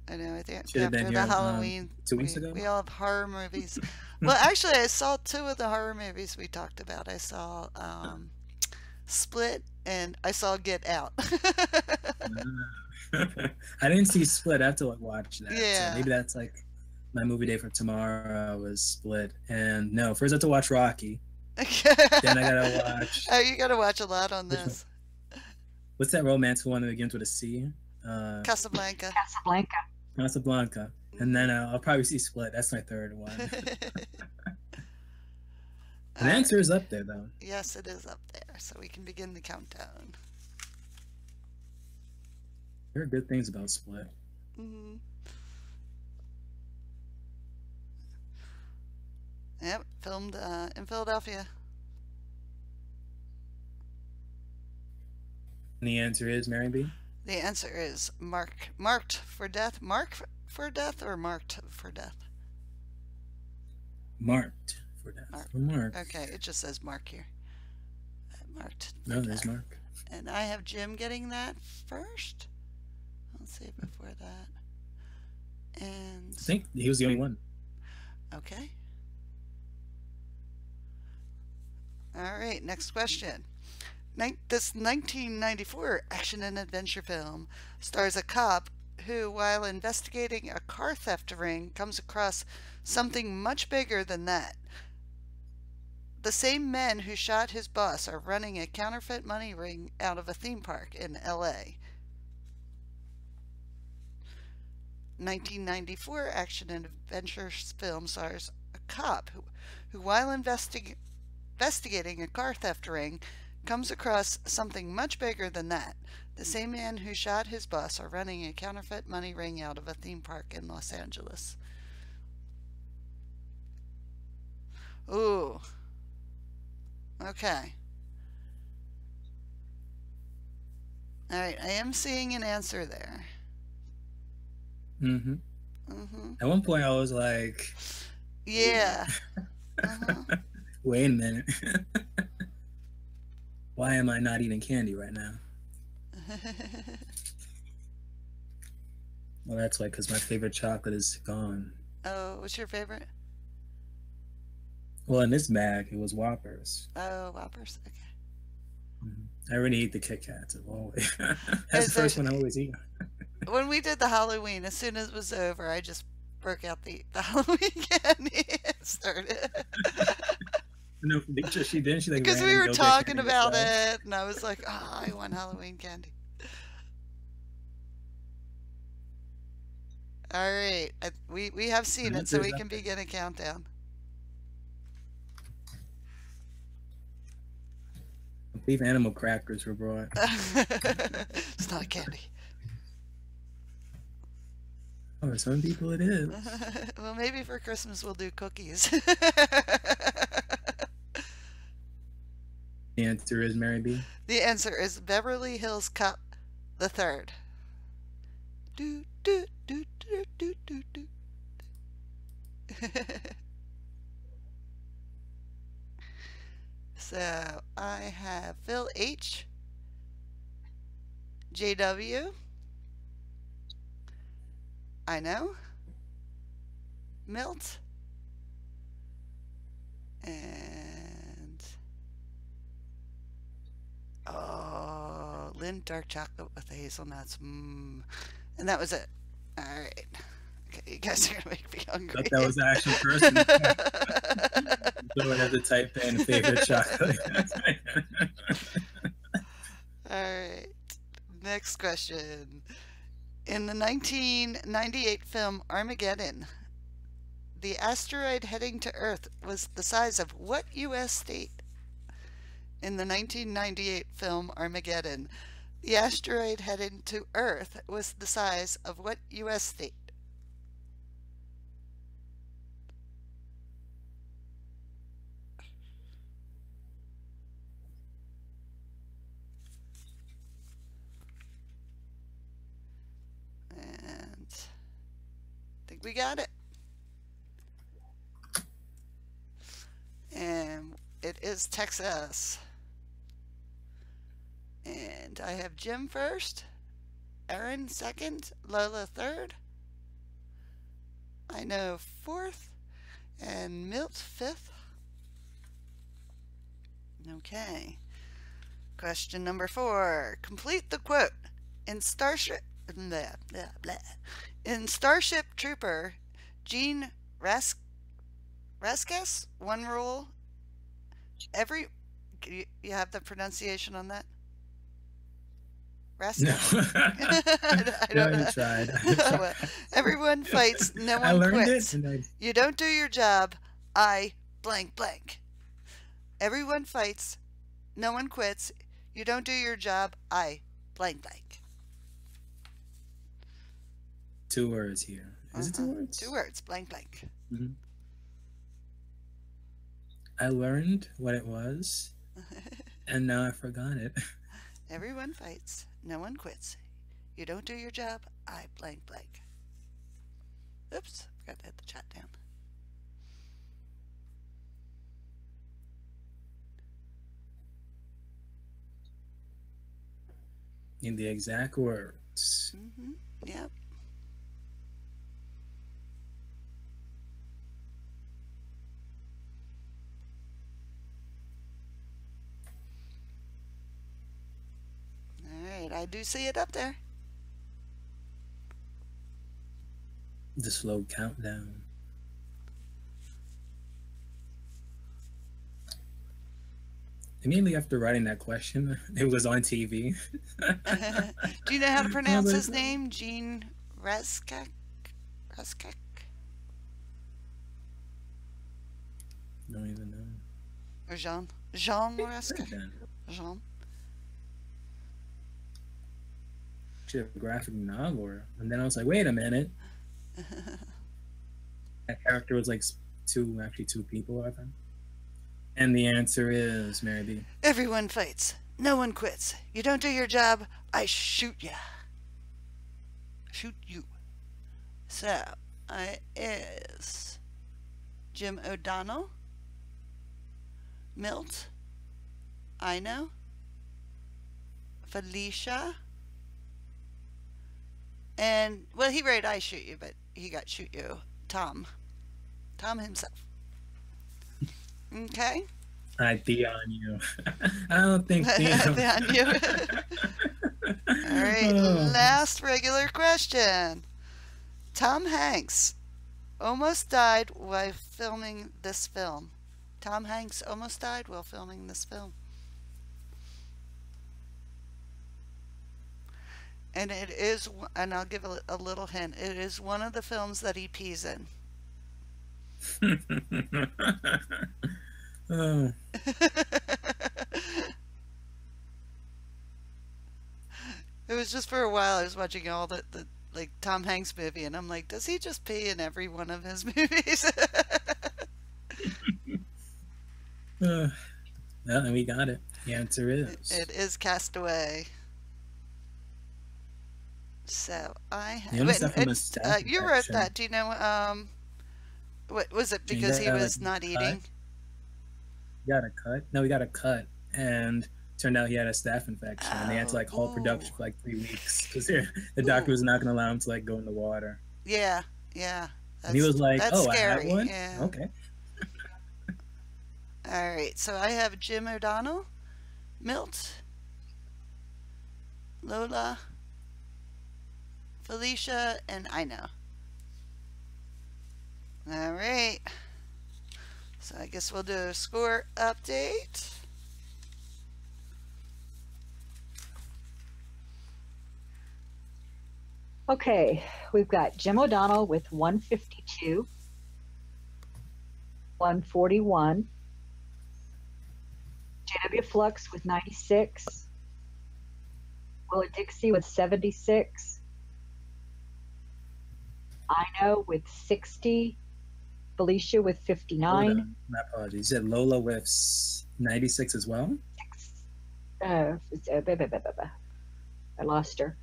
I know, I think Should have been after the here, Halloween, 2 weeks we, ago. we all have horror movies. Well, actually, I saw two of the horror movies we talked about. I saw Split and I saw Get Out. I didn't see Split. I have to watch that. Yeah. So maybe that's like my movie day for tomorrow was Split. And no, first I have to watch Rocky. Then I gotta watch. Oh, you gotta watch a lot on Which one? this. What's that romantic one that begins with a C? Casablanca. Casablanca. Casablanca. And then I'll probably see Split. That's my third one. The answer is up there, though. Yes, it is up there, so we can begin the countdown. There are good things about Split. Hmm. Yep, filmed in Philadelphia. And the answer is Mary B. The answer is marked for death. Mark for death or marked for death? Marked for death. Mark. Mark. Okay, it just says Mark here. Marked. for No, there's death. Mark. And I have Jim getting that first. Let's see before that. And I think he was the only one. okay. All right, next question. This 1994 action and adventure film stars a cop who, while investigating a car theft ring, comes across something much bigger than that. The same men who shot his boss are running a counterfeit money ring out of a theme park in LA. 1994 action and adventure film stars a cop who while investigating a car theft ring, comes across something much bigger than that. The same man who shot his boss are running a counterfeit money ring out of a theme park in Los Angeles. Ooh. Okay. Alright, I am seeing an answer there. Mm-hmm. Mm-hmm. At one point, I was like, Yeah. Uh-huh. wait a minute. Why am I not eating candy right now? Well, that's why, because my favorite chocolate is gone. Oh, what's your favorite? Well, in this bag, it was Whoppers. Oh, Whoppers. Okay. I already eat the Kit Kats. I've always. That's Is the first there- one I always eat. When we did the Halloween, as soon as it was over, I just broke out the Halloween candy and started. No, she didn't. She like Because ran we and were go get talking candy about herself. it, and I was like, oh, I want Halloween candy. All right, we have seen it, so we can begin a countdown. I believe animal crackers were brought. It's not candy. Oh, for some people it is. Well, maybe for Christmas we'll do cookies. The answer is Mary B. The answer is Beverly Hills Cop the Third. Do do do do do do do. So I have Phil H, JW, I know, Milt, and Lindt dark chocolate with hazelnuts. And that was it. All right. Okay, you guys are gonna make me hungry. But that was the actual person. So I have to type in favorite chocolate. All right. Next question. In the 1998 film Armageddon, the asteroid heading to Earth was the size of what U.S. state? In the 1998 film Armageddon, the asteroid heading to Earth was the size of what U.S. state? And I think we got it. And it is Texas. And I have Jim first, Aaron second, Lola third, I know fourth, and Milt fifth. Okay. Question number 4. Complete the quote. In Starship blah, blah, blah. In Starship Trooper, Gene Raskas, one rule. You have the pronunciation on that? No. I don't know. I tried. Well, everyone fights, no I one learned quits. it. And You don't do your job, I blank blank. Everyone fights, no one quits. You don't do your job, I blank blank. 2 words here. Is it 2 words? 2 words, blank blank. Mhm. I learned what it was, and now I forgot it. Everyone fights, no one quits. You don't do your job, I blank blank. Oops, forgot to hit the chat down. In the exact words. Yep. Alright, I do see it up there. The slow countdown. Immediately after writing that question, it was on TV. Do you know how to pronounce like, his name? Gene Raskak? Raskak? Don't even know. Or Jean? Jean Raskak? Then. Jean? Actually, a graphic novel. And then I was like, wait a minute. That character was like two people, I think. And the answer is, Mary B. Everyone fights. No one quits. You don't do your job, I shoot ya. Shoot you. So, I is Jim O'Donnell, Milt, I know, Felicia, and, well, he wrote I shoot you, but he got shoot you. Tom himself. Okay. I D on you. I don't think D on you. All right, last regular question. Tom Hanks almost died while filming this film. Tom Hanks almost died while filming this film. And it is, and I'll give a little hint, it is one of the films that he pees in. Oh. It was just for a while I was watching all the like Tom Hanks movie and I'm like, does he just pee in every one of his movies? Well, and we got it. The answer is. It is Castaway. So I You almost have from a you staff wrote section. that. Do you know? What was it? And Because he got, was like, not cut. eating? He got a cut. No, he got a cut, and turned out he had a staph infection, and they had to like halt Ooh. production for like 3 weeks because the doctor Ooh. was not going to allow him to like go in the water. Yeah, yeah. And he was like, that's "Oh, I have scary. one. Yeah. Okay." All right. So I have Jim O'Donnell, Milt, Lola, Felicia, and I know. All right. So I guess we'll do a score update. Okay, we've got Jim O'Donnell with 152, 141, JW Flux with 96, Willa Dixie with 76, I know with 60, Felicia with Hold 59. on. My apologies. You said Lola with 96 as well. I lost her.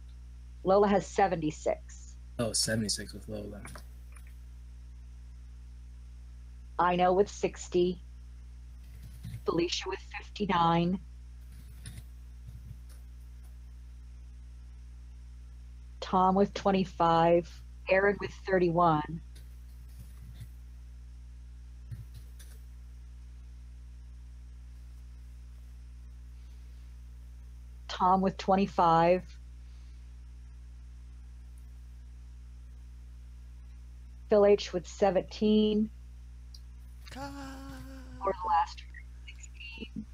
Lola has 76. Oh, 76 with Lola. I know with 60, Felicia with 59, Tom with 25, Aaron with 31, Tom with 25, Phil H with 17, God. or the last 16,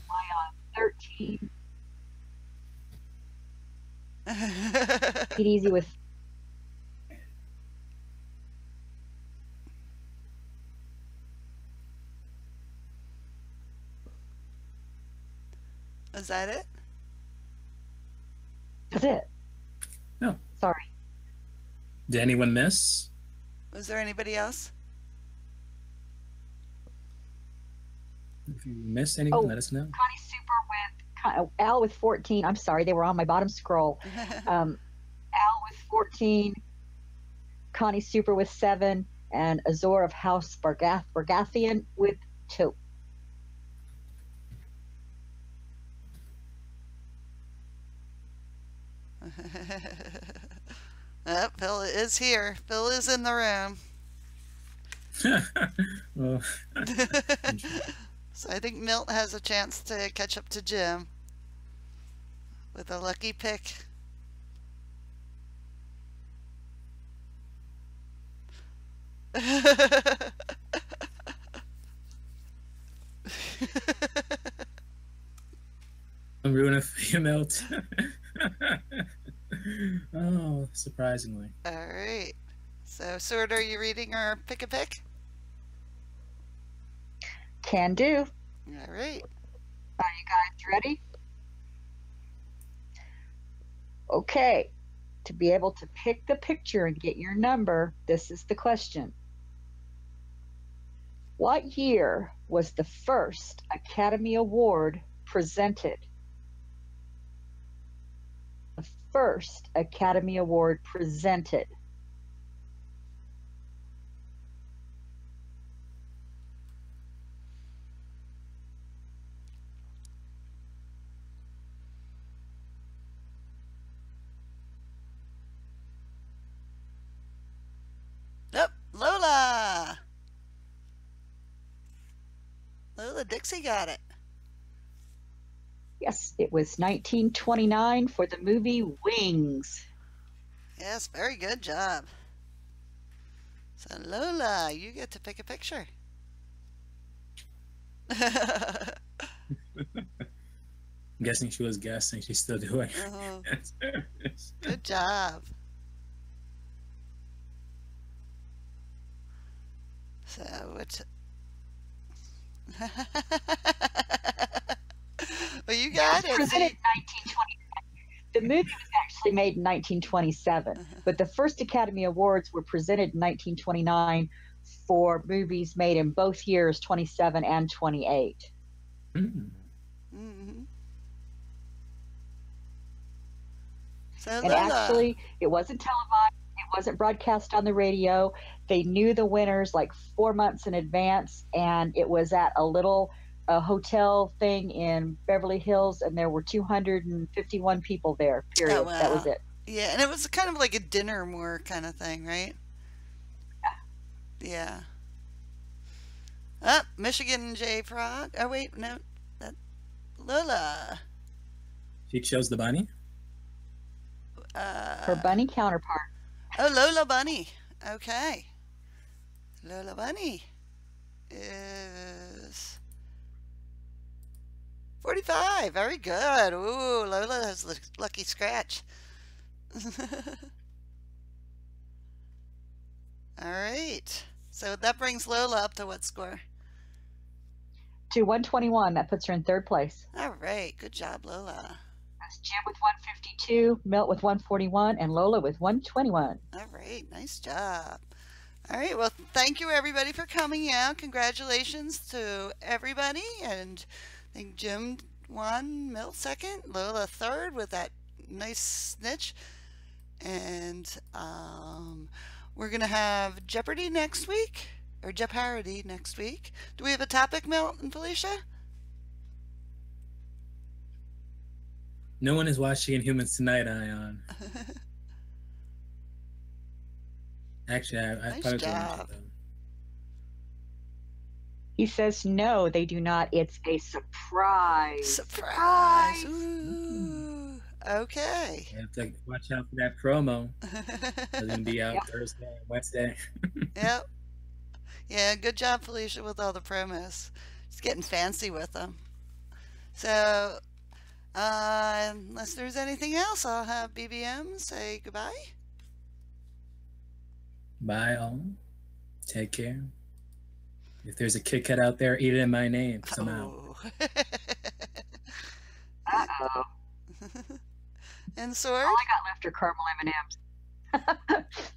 Maya 13, Pete Easy with Is that it? that's it. No. Sorry. Did anyone miss? Was there anybody else? If you missed anyone, Oh. let us know. Connie Super with Al with 14. I'm sorry, they were on my bottom scroll. Al with 14, Connie Super with 7, and Azor of House Bargathian with 2. Oh, Phil is here. Phil is in the room. Well, So I think Milt has a chance to catch up to Jim with a lucky pick. I'm ruining for you, Milt. Oh, surprisingly. All right. So, Sword, are you reading or pick a pick? Can do. All right. Are you guys ready? Okay. To be able to pick the picture and get your number, this is the question. What year was the first Academy Award presented? The first Academy Award presented. Yep, Lola. Lola Dixie got it. Yes, it was 1929 for the movie Wings. Yes, very good job. So, Lola, you get to pick a picture. I'm guessing she was guessing. She's still doing Uh-huh. it. Good job. So, which. Well, you got it. Presented See? in 1927. The movie was actually made in 1927, but the first Academy Awards were presented in 1929 for movies made in both years, 27 and 28. Mm. Mm-hmm. So, And Lola. actually, it wasn't televised. It wasn't broadcast on the radio. They knew the winners like 4 months in advance, and it was at a hotel thing in Beverly Hills, and there were 251 people there. Period. Oh, wow. That was it. Yeah, and it was kind of like a dinner more kind of thing, right? Yeah. Michigan J Frog. Oh wait, no, that Lola. She chose the bunny. Her bunny counterpart. Oh, Lola Bunny. Okay. Lola Bunny is 45. Very good. Ooh, Lola has the lucky scratch. All right. So that brings Lola up to what score? To 121. That puts her in third place. All right. Good job, Lola. That's Jim with 152, Milt with 141, and Lola with 121. All right. Nice job. All right. Well, thank you, everybody, for coming out. Congratulations to everybody. And I think Jim won, Milt second, Lola third with that nice snitch. And we're going to have Jeopardy next week, or Jeopardy next week. Do we have a topic, Milt and Felicia? No one is watching Inhumans tonight, Ion. Actually, I Nice probably job. could them. He says no, they do not. It's a surprise. Surprise! Ooh. Okay. You have to watch out for that promo. It's going to be out Thursday, Wednesday. Yep. Yeah, good job, Felicia, with all the promos. Just getting fancy with them. So, unless there's anything else, I'll have BBM say goodbye. Bye, all. Take care. If there's a Kit Kat out there, eat it in my name, 'cause I'm out. Oh. Uh-oh. And Sword? All I got left are caramel M&Ms.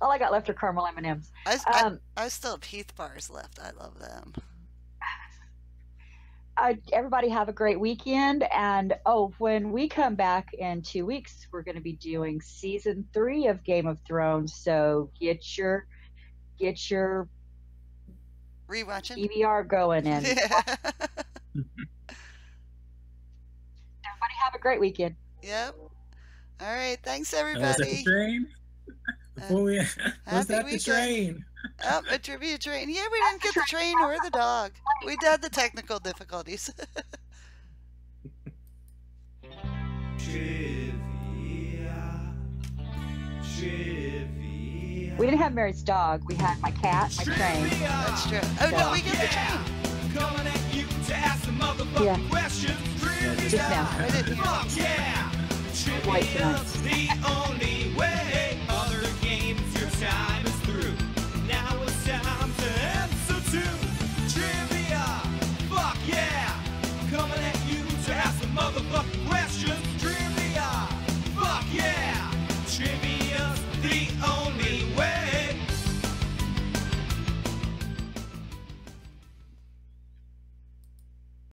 All I got left are caramel M&Ms. I still have Heath bars left. I love them. Everybody have a great weekend. And when we come back in 2 weeks, we're going to be doing season 3 of Game of Thrones. So get your Rewatching? DVR going, and Yeah. everybody have a great weekend. Yep. All right. Thanks, Was that the everybody. train? Before we, was happy that the weekend. train? Oh, a trivia train. Yeah, we didn't get the train or the dog. We had the technical difficulties. Trivia. We didn't have Mary's dog. We had my cat, my train. That's true. Oh, no, we get the train. Calling at you to ask some motherfucking Yeah. questions. Trivia. Just now. I didn't hear Fuck yeah. White Trivia's the only